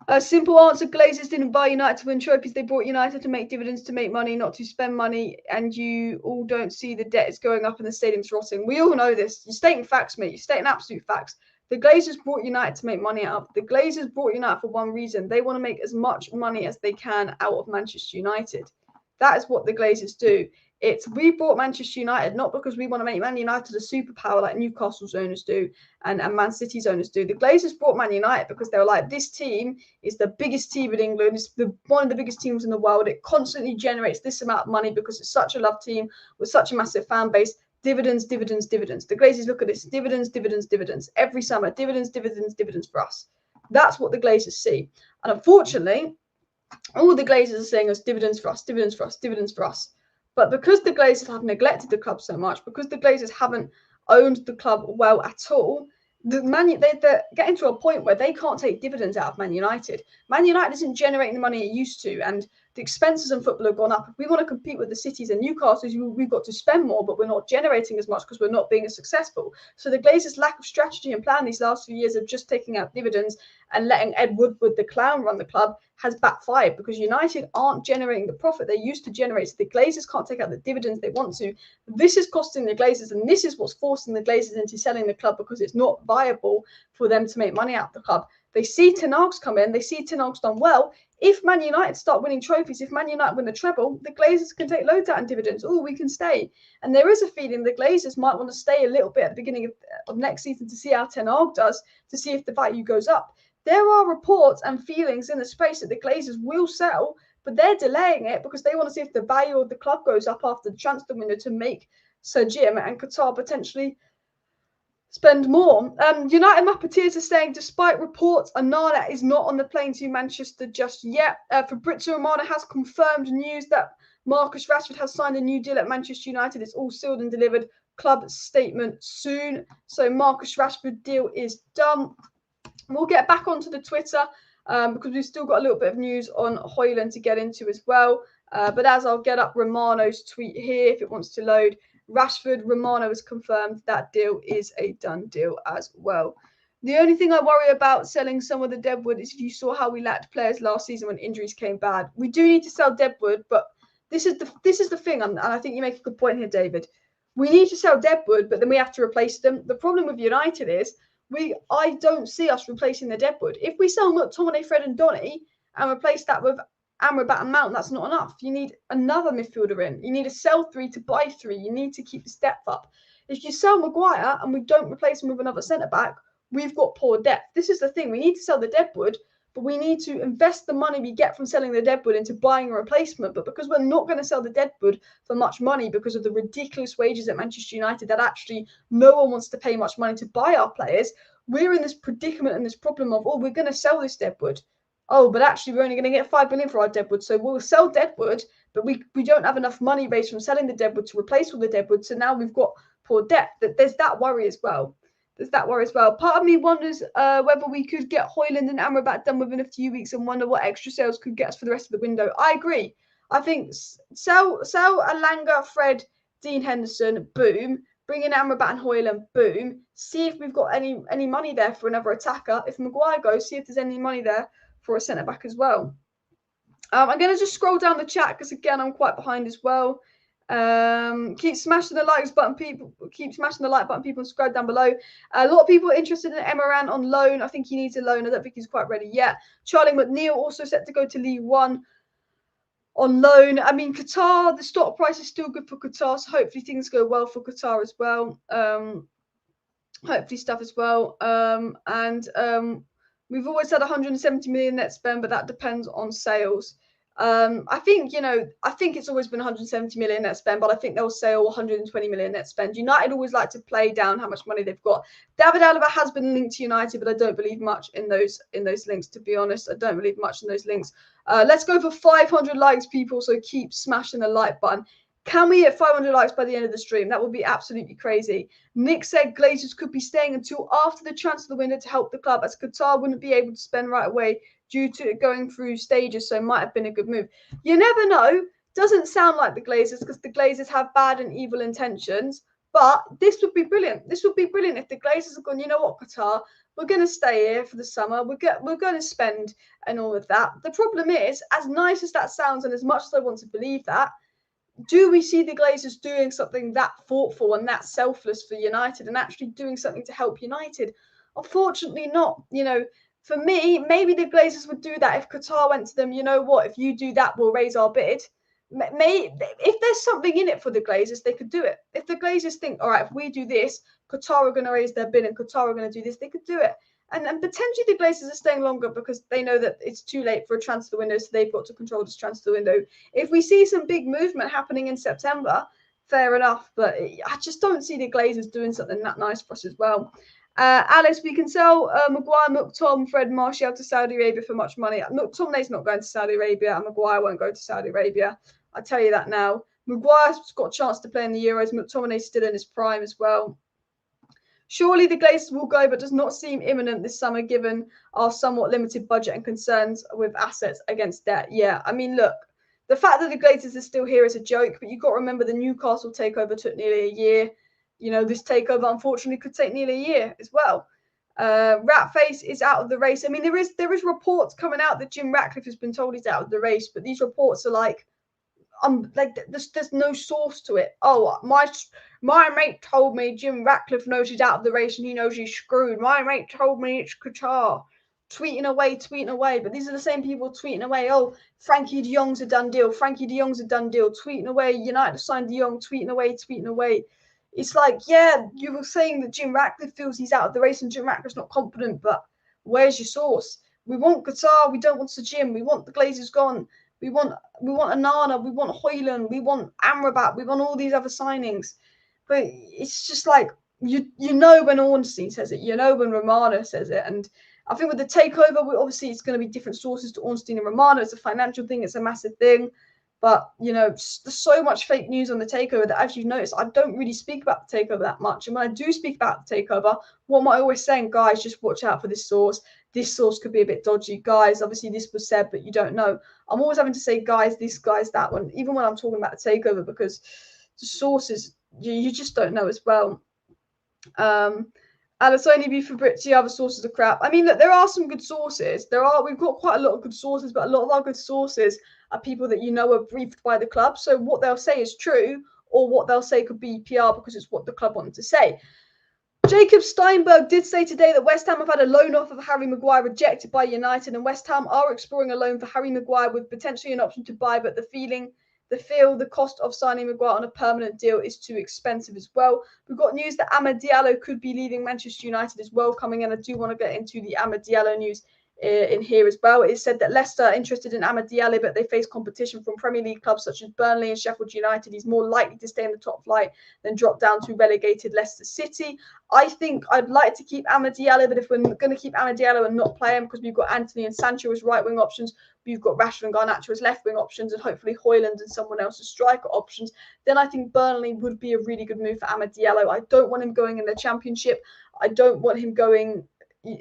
A simple answer: Glazers didn't buy United to win trophies. They bought United to make dividends, to make money, not to spend money. And you all don't see the debt is going up and the stadium's rotting. We all know this. You're stating facts, mate. You're stating absolute facts. The Glazers brought United to make money out of. The Glazers brought United for one reason. They want to make as much money as they can out of Manchester United. That is what the Glazers do. We bought Manchester United not because we want to make Man United a superpower like Newcastle's owners do and Man City's owners do. The Glazers bought Man United because they were like, this team is the biggest team in England. It's one of the biggest teams in the world. It constantly generates this amount of money because it's such a loved team with such a massive fan base. Dividends, dividends, dividends. The Glazers look at this. Dividends, dividends, dividends. Every summer, dividends, dividends, dividends for us. That's what the Glazers see. And unfortunately, all the Glazers are saying is dividends for us, dividends for us, dividends for us. But because the Glazers have neglected the club so much, because the Glazers haven't owned the club well at all, they're getting to a point where they can't take dividends out of Man United. Man United isn't generating the money it used to, and the expenses in football have gone up. If we want to compete with the Cities and Newcastles, we've got to spend more, but we're not generating as much because we're not being as successful. So the Glazers' lack of strategy and plan these last few years of just taking out dividends and letting Ed Woodward, the clown, run the club has backfired, because United aren't generating the profit they used to generate. So the Glazers can't take out the dividends they want to. This is costing the Glazers, and this is what's forcing the Glazers into selling the club, because it's not viable for them to make money out of the club. They see Ten Hag's come in. They see Ten Hag's done well. If Man United start winning trophies, if Man United win the treble, the Glazers can take loads out in dividends. We can stay. And there is a feeling the Glazers might want to stay a little bit at the beginning of next season to see how Ten Hag does, to see if the value goes up. There are reports and feelings in the space that the Glazers will sell, but they're delaying it because they want to see if the value of the club goes up after the transfer window to make Sir Jim and Qatar potentially spend more. United Muppeteers are saying, despite reports, Onana is not on the plane to Manchester just yet. Fabrizio Romano has confirmed news that Marcus Rashford has signed a new deal at Manchester United. It's all sealed and delivered. Club statement soon. So Marcus Rashford deal is done. We'll get back onto the Twitter because we've still got a little bit of news on Hojlund to get into as well. But as I'll get up Romano's tweet here, if it wants to load, Rashford, Romano has confirmed that deal is a done deal as well. The only thing I worry about selling some of the deadwood is if you saw how we lacked players last season when injuries came bad. We do need to sell deadwood, but this is the thing, and I think you make a good point here, David. We need to sell deadwood, but then we have to replace them. The problem with United is I don't see us replacing the deadwood. If we sell McTominay, Fred, and Donny and replace that with Amrabat and Mount, that's not enough. You need another midfielder in. You need to sell 3 to buy 3. You need to keep this depth up. If you sell Maguire and we don't replace him with another centre back, we've got poor depth. This is the thing. We need to sell the deadwood, but we need to invest the money we get from selling the deadwood into buying a replacement. But because we're not going to sell the deadwood for much money because of the ridiculous wages at Manchester United that actually no one wants to pay much money to buy our players, we're in this predicament and this problem of, we're going to sell this deadwood. But actually we're only going to get 5 million for our deadwood. So we'll sell deadwood, but we don't have enough money raised from selling the deadwood to replace all the deadwood. So now we've got poor depth. There's that worry as well. Part of me wonders whether we could get Hojlund and Amrabat done within a few weeks and wonder what extra sales could get us for the rest of the window. I agree. I think sell Alanga, Fred, Dean Henderson, boom. Bring in Amrabat and Hojlund, boom. See if we've got any money there for another attacker. If Maguire goes, see if there's any money there for a centre-back as well. I'm going to just scroll down the chat because, again, I'm quite behind as well. Keep smashing the like button, people, and subscribe down below. A lot of people are interested in Emran on loan. I think he needs a loan. I don't think he's quite ready yet. Charlie McNeil also set to go to League One on loan. I mean, Qatar, the stock price is still good for Qatar, so hopefully things go well for Qatar as well. We've always had 170 million net spend, but that depends on sales. I think it's always been 170 million net spend, but I think they'll sell 120 million net spend. United always like to play down how much money they've got. David Alaba has been linked to United, but I don't believe much in those links, to be honest. I don't believe much in those links. Let's go for 500 likes, people, so keep smashing the like button. Can we hit 500 likes by the end of the stream? That would be absolutely crazy. Nick said Glazers could be staying until after the transfer window to help the club, as Qatar wouldn't be able to spend right away due to it going through stages, so it might have been a good move. You never know. Doesn't sound like the Glazers, because the Glazers have bad and evil intentions, but this would be brilliant. This would be brilliant if the Glazers have gone, you know what, Qatar, we're going to stay here for the summer. We're going to spend and all of that. The problem is, as nice as that sounds and as much as I want to believe that, do we see the Glazers doing something that thoughtful and that selfless for United and actually doing something to help United? Unfortunately not. For me, maybe the Glazers would do that if Qatar went to them, you know what, if you do that, we'll raise our bid. If there's something in it for the Glazers, they could do it. If the Glazers think, all right, if we do this, Qatar are going to raise their bid and Qatar are going to do this, they could do it. And potentially the Glazers are staying longer because they know that it's too late for a transfer window, so they've got to control this transfer window. If we see some big movement happening in September, fair enough. But I just don't see the Glazers doing something that nice for us as well. Alice, we can sell Maguire, McTom, Fred, Martial to Saudi Arabia for much money. McTominay's not going to Saudi Arabia, and Maguire won't go to Saudi Arabia. I tell you that now. Maguire's got a chance to play in the Euros. McTominay's still in his prime as well. Surely the Glazers will go, but does not seem imminent this summer given our somewhat limited budget and concerns with assets against debt. Yeah, I mean, look, the fact that the Glazers are still here is a joke, but you've got to remember the Newcastle takeover took nearly a year. This takeover, unfortunately, could take nearly a year as well. Ratface is out of the race. I mean, there is reports coming out that Jim Ratcliffe has been told he's out of the race, but these reports are like there's no source to it. Oh, my mate told me Jim Ratcliffe knows he's out of the race and he knows he's screwed. My mate told me it's Qatar. Tweeting away. But these are the same people tweeting away. Oh, Frankie de Jong's a done deal. Tweeting away. United signed de Jong. Tweeting away. It's like, yeah, you were saying that Jim Ratcliffe feels he's out of the race and Jim Ratcliffe's not confident, but where's your source? We want Qatar. We don't want Sir Jim. We want the Glazers gone. We want Anana, we want Hojlund, we want Amrabat, we want all these other signings. But it's just like, you know when Ornstein says it, you know when Romano says it. And I think with the takeover, obviously it's going to be different sources to Ornstein and Romano. It's a financial thing, it's a massive thing. But, there's so much fake news on the takeover that, as you've noticed, I don't really speak about the takeover that much. And when I do speak about the takeover, what am I always saying? Guys, just watch out for this source. This source could be a bit dodgy. Guys, obviously this was said, but you don't know. I'm always having to say, guys, this, guys, that one, even when I'm talking about the takeover, because the sources, you just don't know as well. And it's only be for Britzy, other sources of crap. I mean, look, there are some good sources. We've got quite a lot of good sources, but a lot of our good sources are people that you know are briefed by the club. So what they'll say is true, or what they'll say could be PR because it's what the club wanted to say. Jacob Steinberg did say today that West Ham have had a loan offer for Harry Maguire rejected by United, and West Ham are exploring a loan for Harry Maguire with potentially an option to buy, but the cost of signing Maguire on a permanent deal is too expensive as well. We've got news that Amad Diallo could be leaving Manchester United as well coming in. I do want to get into the Amad Diallo news in here as well. It said that Leicester are interested in Amad Diallo, but they face competition from Premier League clubs such as Burnley and Sheffield United. He's more likely to stay in the top flight than drop down to relegated Leicester City. I think I'd like to keep Amad Diallo, but if we're going to keep Amad Diallo and not play him, because we've got Anthony and Sancho as right-wing options, we've got Rashford and Garnacho as left-wing options, and hopefully Hojlund and someone else as striker options, then I think Burnley would be a really good move for Amad Diallo. I don't want him going in the Championship. I don't want him going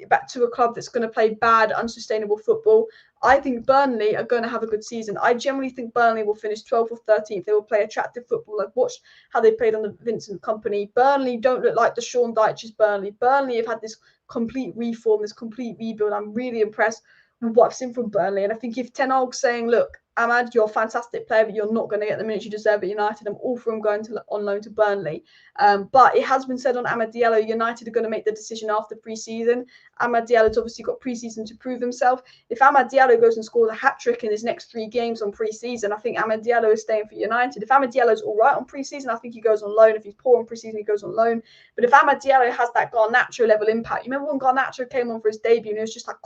back to a club that's going to play bad, unsustainable football. I think Burnley are going to have a good season. I generally think Burnley will finish 12th or 13th. They will play attractive football. I've watched how they played on the Vincent Kompany. Burnley don't look like the Sean Dyche's Burnley. Burnley have had this complete reform, this complete rebuild. I'm really impressed with what I've seen from Burnley. And I think if Ten Hag's saying, look, Amad, you're a fantastic player, but you're not going to get the minutes you deserve at United, I'm all for him going on loan to Burnley. But it has been said on Amad Diallo, United are going to make the decision after pre-season. Amad Diallo's obviously got pre-season to prove himself. If Amad Diallo goes and scores a hat-trick in his next 3 games on pre-season, I think Amad Diallo is staying for United. If Amad Diallo's all right on pre-season, I think he goes on loan. If he's poor on pre-season, he goes on loan. But if Amad Diallo has that Garnacho level impact, you remember when Garnacho came on for his debut and he was just like,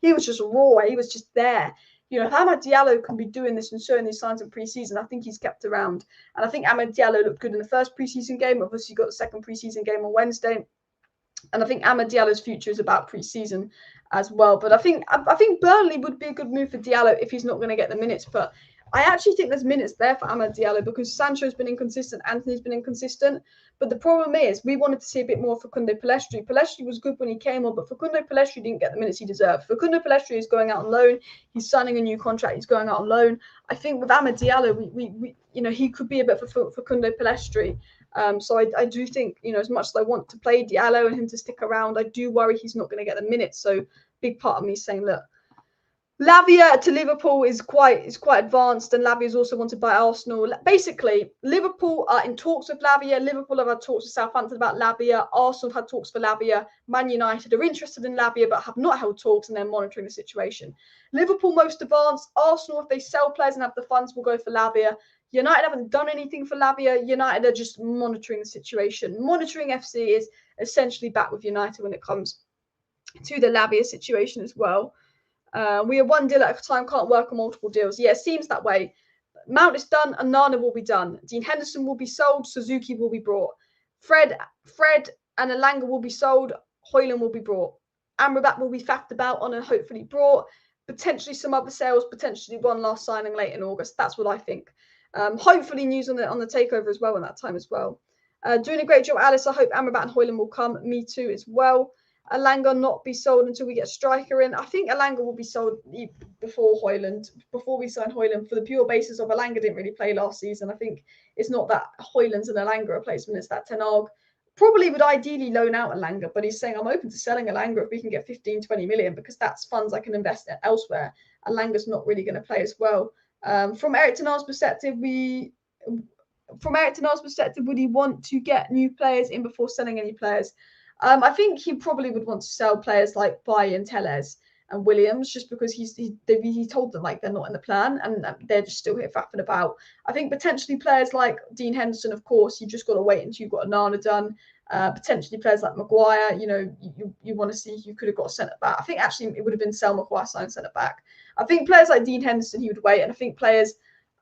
he was just raw, he was just there. You know, if Amad Diallo can be doing this and showing these signs in pre-season, I think he's kept around. And I think Amad Diallo looked good in the first pre-season game. Obviously, got the second pre-season game on Wednesday. And I think Amad Diallo's future is about pre-season as well. But I think Burnley would be a good move for Diallo if he's not going to get the minutes. But I actually think there's minutes there for Amad Diallo because Sancho's been inconsistent, Anthony's been inconsistent. But the problem is we wanted to see a bit more for Facundo Pellistri. Pellistri was good when he came on, but Facundo Pellistri didn't get the minutes he deserved. Facundo Pellistri is going out on loan. He's signing a new contract. He's going out on loan. I think with Amad Diallo, we you know, he could be a bit for Facundo Pellistri. So I do think, you know, as much as I want to play Diallo and him to stick around, I do worry he's not going to get the minutes. So big part of me saying, look, Lavia to Liverpool is quite advanced, and Lavia is also wanted by Arsenal. Basically, Liverpool are in talks with Lavia. Liverpool have had talks with Southampton about Lavia. Arsenal have had talks for Lavia. Man United are interested in Lavia but have not held talks, and they're monitoring the situation. Liverpool most advanced. Arsenal, if they sell players and have the funds, will go for Lavia. United haven't done anything for Lavia. United are just monitoring the situation. Monitoring FC is essentially back with United when it comes to the Lavia situation as well. We are one deal at a time, can't work on multiple deals. Yeah, it seems that way. Mount is done and Nana will be done. Dean Henderson will be sold. Suzuki will be brought. Fred and Elanga will be sold. Hojlund will be brought. Amrabat will be faffed about on and hopefully brought. Potentially some other sales, potentially one last signing late in August. That's what I think. Hopefully news on the takeover as well in that time as well. Doing a great job, Alice. I hope Amrabat and Hojlund will come. Me too as well. Elanga not be sold until we get a striker in. I think Elanga will be sold before Hojlund, before we sign Hojlund, for the pure basis of Elanga didn't really play last season. I think it's not that Hojlund's an Elanga replacement, it's that Ten Hag probably would ideally loan out Elanga, but he's saying I'm open to selling Elanga if we can get 15, 20 million because that's funds I can invest elsewhere. Elanga's not really going to play as well. From Eric Ten Hag's perspective, would he want to get new players in before selling any players? I think he probably would want to sell players like Bailly and Telles and Williams just because he told them like they're not in the plan and they're just still here faffing about. I think potentially players like Dean Henderson, of course, you've just got to wait until you've got Onana done. Potentially players like Maguire, you know, you want to see you could have got a centre back. I think actually it would have been sell Maguire sign centre back. I think players like Dean Henderson, he would wait, and I think players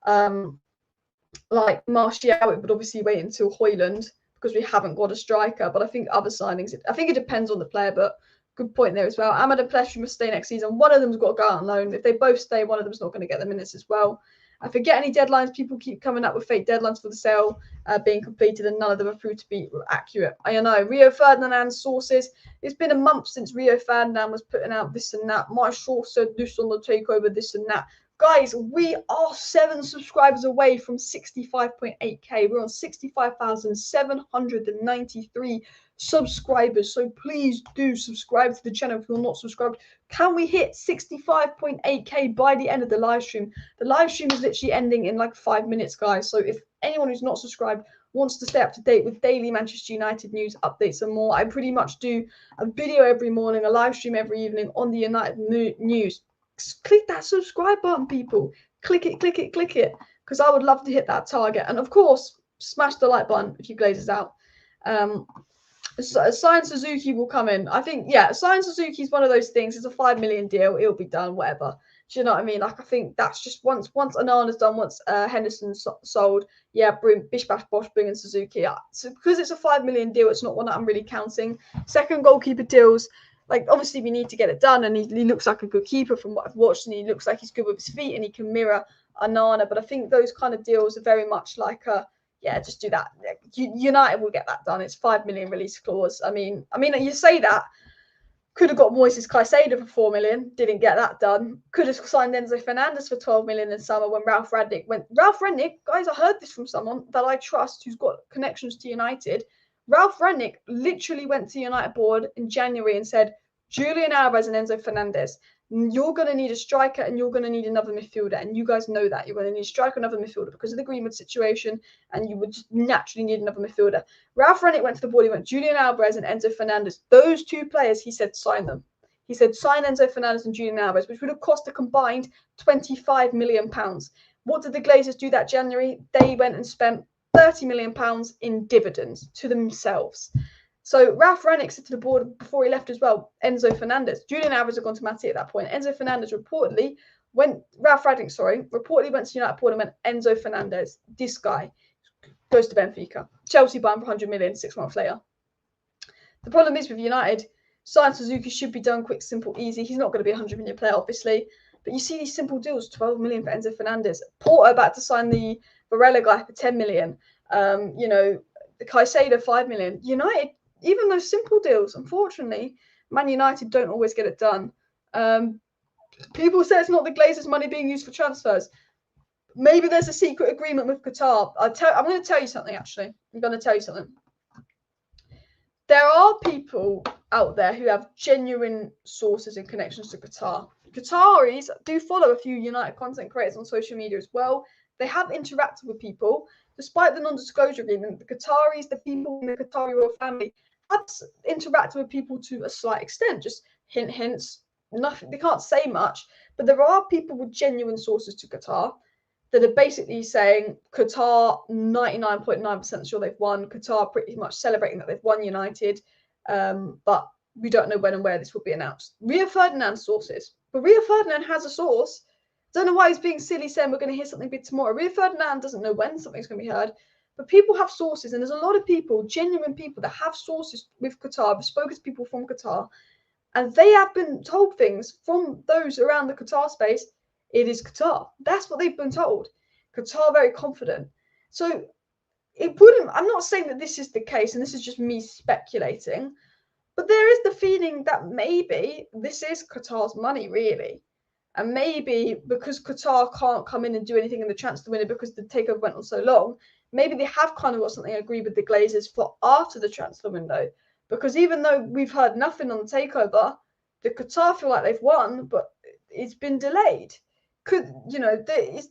like Martial, it would obviously wait until Hojlund, because we haven't got a striker. But I think other signings, I think it depends on the player, but good point there as well. Amad and Pellistri must stay next season. One of them's got to go out on loan. If they both stay, one of them's not going to get the minutes as well. I forget any deadlines. People keep coming up with fake deadlines for the sale being completed, and none of them have proved to be accurate. I know. Rio Ferdinand's sources. It's been a month since Rio Ferdinand was putting out this and that. My source said this on the takeover, this and that. Guys, we are 7 subscribers away from 65.8k. We're on 65,793 subscribers. So please do subscribe to the channel if you're not subscribed. Can we hit 65.8k by the end of the live stream? The live stream is literally ending in like 5 minutes, guys. So if anyone who's not subscribed wants to stay up to date with daily Manchester United news, updates and more, I pretty much do a video every morning, a live stream every evening on the United news. Click that subscribe button, people. Click it, because I would love to hit that target. And of course, smash the like button if you Glazers out. Sign Suzuki will come in. I think, yeah, Sign Suzuki is one of those things. It's a 5 million deal. It'll be done, whatever. Do you know what I mean? Like, I think that's just once Onana's done, once Henderson's sold, yeah, bish bash bosh, bring in Suzuki. So because it's a 5 million deal, it's not one that I'm really counting. Second goalkeeper deals, like, obviously we need to get it done, and he looks like a good keeper from what I've watched, and he looks like he's good with his feet, and he can mirror Onana. But I think those kind of deals are very much like yeah, just do that. United will get that done. It's 5 million release clause. I mean, you say that. Could have got Moises Caicedo for 4 million. Didn't get that done. Could have signed Enzo Fernandez for 12 million in summer when Ralph Rangnick went. Ralph Rangnick, guys, I heard this from someone that I trust who's got connections to United. Ralph Rangnick literally went to United board in January and said, Julian Alvarez and Enzo Fernandez, you're going to need a striker and you're going to need another midfielder. And you guys know that. You're going to need a striker and another midfielder because of the Greenwood situation, and you would just naturally need another midfielder. Ralph Rangnick went to the board. He went Julian Alvarez and Enzo Fernandez. Those two players, he said, sign them. He said, sign Enzo Fernandez and Julian Alvarez, which would have cost a combined £25 million. What did the Glazers do that January? They went and spent £30 million in dividends to themselves. So Ralph Rangnick said to the board before he left as well, Enzo Fernandez. Julian Alvarez had gone to Man City at that point. Enzo Fernandez reportedly went to United board and went, Enzo Fernandez, this guy, goes to Benfica. Chelsea buy him for 100 million 6 months later. The problem is with United, sign Suzuki should be done quick, simple, easy. He's not going to be a 100 million player, obviously. But you see these simple deals, 12 million for Enzo Fernandez. Porto about to sign the Varela guy for 10 million. The Caicedo 5 million. United, even those simple deals, unfortunately, Man United don't always get it done. People say it's not the Glazers' money being used for transfers. Maybe there's a secret agreement with Qatar. I'm going to tell you something, actually. I'm going to tell you something. There are people out there who have genuine sources and connections to Qatar. Qataris do follow a few United content creators on social media as well. They have interacted with people. Despite the non-disclosure agreement, the Qataris, the people in the Qatari royal family, have interacted with people to a slight extent. Just hints, nothing. They can't say much. But there are people with genuine sources to Qatar that are basically saying Qatar 99.9% sure they've won. Qatar pretty much celebrating that they've won United. But we don't know when and where this will be announced. Rio Ferdinand's sources. But Rio Ferdinand has a source. Don't know why he's being silly saying we're going to hear something big tomorrow. Rio Ferdinand doesn't know when something's going to be heard. But people have sources, and there's a lot of people, genuine people, that have sources with Qatar. I've spoken to people from Qatar, and they have been told things from those around the Qatar space. It is Qatar. That's what they've been told. Qatar very confident. So it wouldn't, I'm not saying that this is the case, and this is just me speculating, but there is the feeling that maybe this is Qatar's money, really. And maybe because Qatar can't come in and do anything in the transfer window because the takeover went on so long, maybe they have kind of got something agreed with the Glazers for after the transfer window. Because even though we've heard nothing on the takeover, the Qatar feel like they've won, but it's been delayed.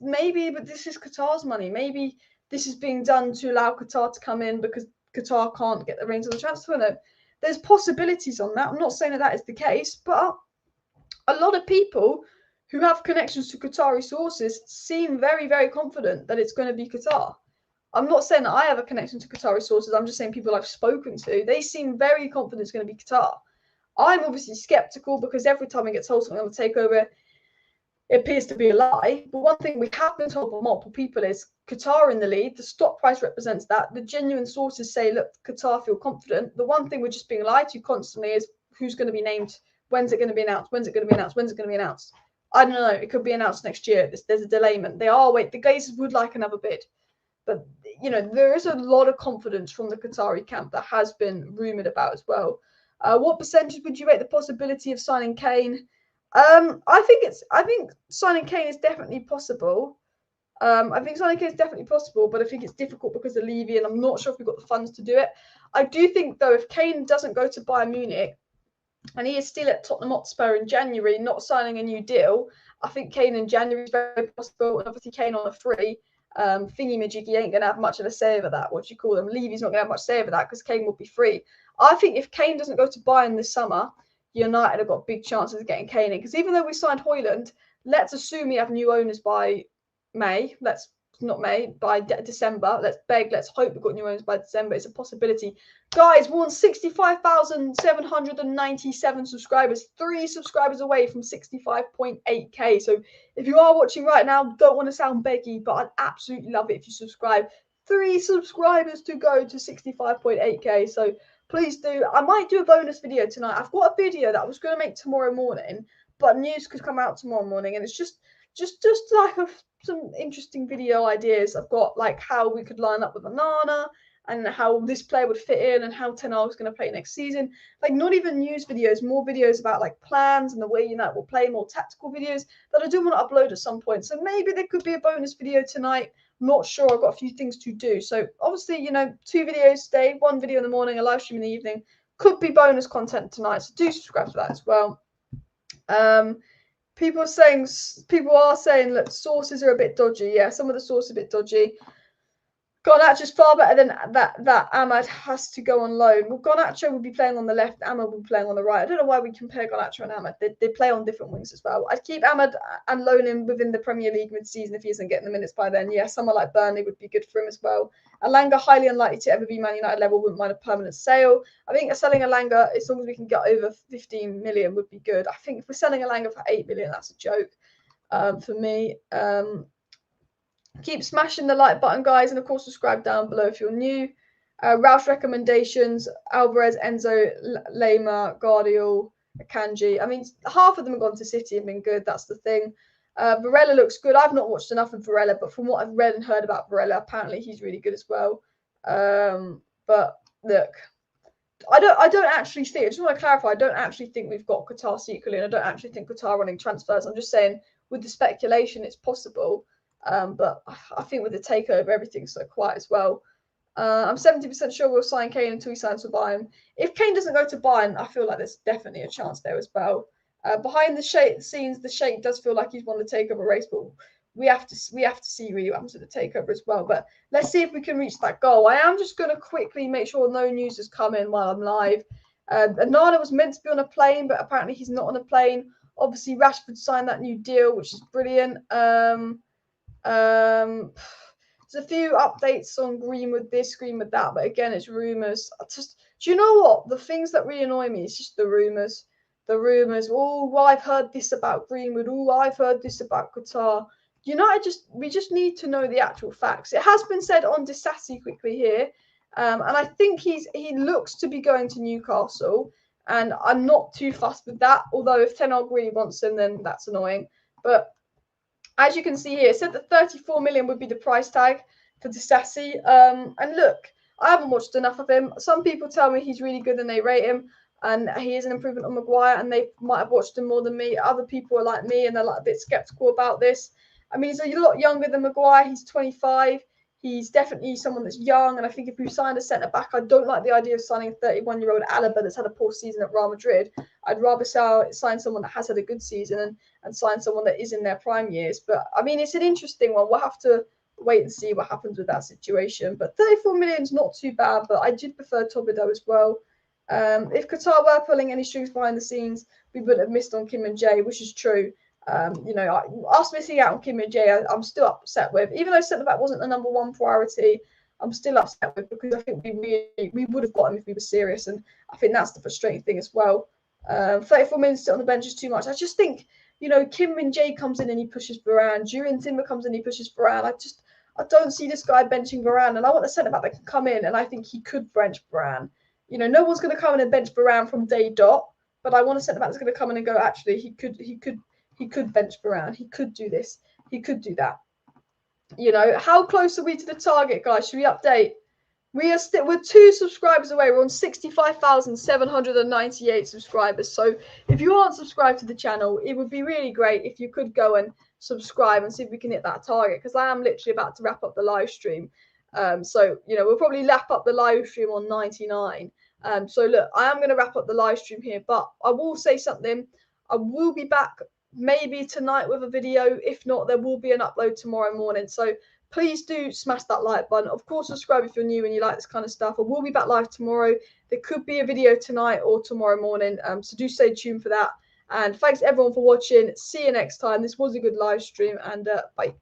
Maybe, but this is Qatar's money. Maybe this is being done to allow Qatar to come in because Qatar can't get the reins of the transfer window. There's possibilities on that. I'm not saying that is the case, but a lot of people who have connections to Qatari sources seem very, very confident that it's going to be Qatar. I'm not saying that I have a connection to Qatari sources. I'm just saying people I've spoken to, they seem very confident it's going to be Qatar. I'm obviously skeptical because every time we get told something on the takeover, it appears to be a lie. But one thing we have been told by multiple people is Qatar in the lead. The stock price represents that. The genuine sources say, look, Qatar feel confident. The one thing we're just being lied to constantly is who's going to be named, when's it going to be announced, when's it going to be announced, when's it going to be announced. I don't know. It could be announced next year. There's a delayment. The Glazers would like another bid. But, there is a lot of confidence from the Qatari camp that has been rumoured about as well. What percentage would you rate the possibility of signing Kane? I think signing Kane is definitely possible. I think signing Kane is definitely possible, but I think it's difficult because of Lavia, and I'm not sure if we've got the funds to do it. I do think though, if Kane doesn't go to Bayern Munich, and he is still at Tottenham Hotspur in January, not signing a new deal, I think Kane in January is very possible. And obviously, Kane on a free thingy-majiggy ain't going to have much of a say over that. What do you call them? Levy's not going to have much say over that because Kane will be free. I think if Kane doesn't go to Bayern this summer, United have got big chances of getting Kane in. Because even though we signed Hojlund, let's assume we have new owners by May. By December. Let's hope we've got new owners by December. It's a possibility. Guys, we're on 65,797 subscribers, 3 subscribers away from 65.8k. So if you are watching right now, don't want to sound beggy, but I'd absolutely love it if you subscribe. 3 subscribers to go to 65.8k. So please do. I might do a bonus video tonight. I've got a video that I was going to make tomorrow morning, but news could come out tomorrow morning, and it's just like some interesting video ideas. I've got like how we could line up with Onana and how this player would fit in and how Ten Hag is going to play next season. Like not even news videos, more videos about like plans and the way United will play, more tactical videos that I do want to upload at some point. So maybe there could be a bonus video tonight. Not sure. I've got a few things to do. So obviously, 2 videos today, 1 video in the morning, a live stream in the evening. Could be bonus content tonight. So do subscribe to that as well. People are saying that sources are a bit dodgy. Yeah, some of the sources are a bit dodgy. Garnacho's far better than that Ahmad has to go on loan. Well, Garnacho will be playing on the left, Ahmad will be playing on the right. I don't know why we compare Garnacho and Ahmad. They play on different wings as well. I'd keep Ahmad and loan him within the Premier League mid-season if he isn't getting the minutes by then. Yeah, someone like Burnley would be good for him as well. Alanga, highly unlikely to ever be Man United level, wouldn't mind a permanent sale. I think selling Alanga, as long as we can get over 15 million, would be good. I think if we're selling Alanga for 8 million, that's a joke for me. Keep smashing the like button, guys, and of course subscribe down below if you're new. Ralph's recommendations: Alvarez, Enzo, Lema, Guardiola, Akanji. I mean, half of them have gone to City and been good. That's the thing. Varela looks good. I've not watched enough of Varela, but from what I've read and heard about Varela, apparently he's really good as well. But look, I don't actually think. I just want to clarify. I don't actually think we've got Qatar secretly, and I don't actually think Qatar running transfers. I'm just saying, with the speculation, it's possible. But I think with the takeover, everything's so quiet as well. I'm 70% sure we'll sign Kane until he signs for Bayern. If Kane doesn't go to Bayern, I feel like there's definitely a chance there as well. Behind the scenes, the Sheikh does feel like he's won the takeover race, but we have to see really what happens to the takeover as well. But let's see if we can reach that goal. I am just going to quickly make sure no news has come in while I'm live. Onana was meant to be on a plane, but apparently he's not on a plane. Obviously, Rashford signed that new deal, which is brilliant. There's a few updates on Greenwood this, Greenwood that, but again, it's rumours. Do you know what? The things that really annoy me is just the rumours. The rumours. Oh, well, I've heard this about Greenwood. Oh, I've heard this about Qatar. We just need to know the actual facts. It has been said on Disassi quickly here, and I think he looks to be going to Newcastle, and I'm not too fussed with that. Although if Ten Hag really wants him, then that's annoying. But as you can see here, it said that 34 million would be the price tag for Disassi. And look, I haven't watched enough of him. Some people tell me he's really good and they rate him, and he is an improvement on Maguire, and they might have watched him more than me. Other people are like me, and they're like a bit skeptical about this. I mean, he's a lot younger than Maguire. He's 25. He's definitely someone that's young, and I think if we signed a centre-back, I don't like the idea of signing a 31-year-old Alaba that's had a poor season at Real Madrid. I'd rather sign someone that has had a good season and sign someone that is in their prime years. But, I mean, it's an interesting one. We'll have to wait and see what happens with that situation. But 34 million is not too bad, but I did prefer Tobido as well. If Qatar were pulling any strings behind the scenes, we would have missed on Kim and Jay, which is true. Us missing out on Kim and Jay, I'm still upset with. Even though centre-back wasn't the number one priority, I'm still upset with, because I think we would have got him if we were serious, and I think that's the frustrating thing as well. 34 minutes sit on the bench is too much. I just think, Kim and Jay comes in and he pushes Varane. Julian Timber comes in and he pushes Varane. I don't see this guy benching Varane, and I want a centre-back that can come in, and I think he could bench Varane. No one's going to come in and bench Varane from day dot, but I want a centre-back that's going to come in and go, actually, he could bench Varane. He could do this. He could do that. How close are we to the target, guys? Should we update? we're 2 subscribers away. We're on 65,798 subscribers. So if you aren't subscribed to the channel, it would be really great if you could go and subscribe and see if we can hit that target, because I am literally about to wrap up the live stream. So, you know, we'll probably wrap up the live stream on 99. So look, I am going to wrap up the live stream here, but I will say something. I will be back maybe tonight with a video. If not, there will be an upload tomorrow morning. So please do smash that like button. Of course, subscribe if you're new and you like this kind of stuff. I will be back live tomorrow. There could be a video tonight or tomorrow morning. So do stay tuned for that. And thanks everyone for watching. See you next time. This was a good live stream, and bye.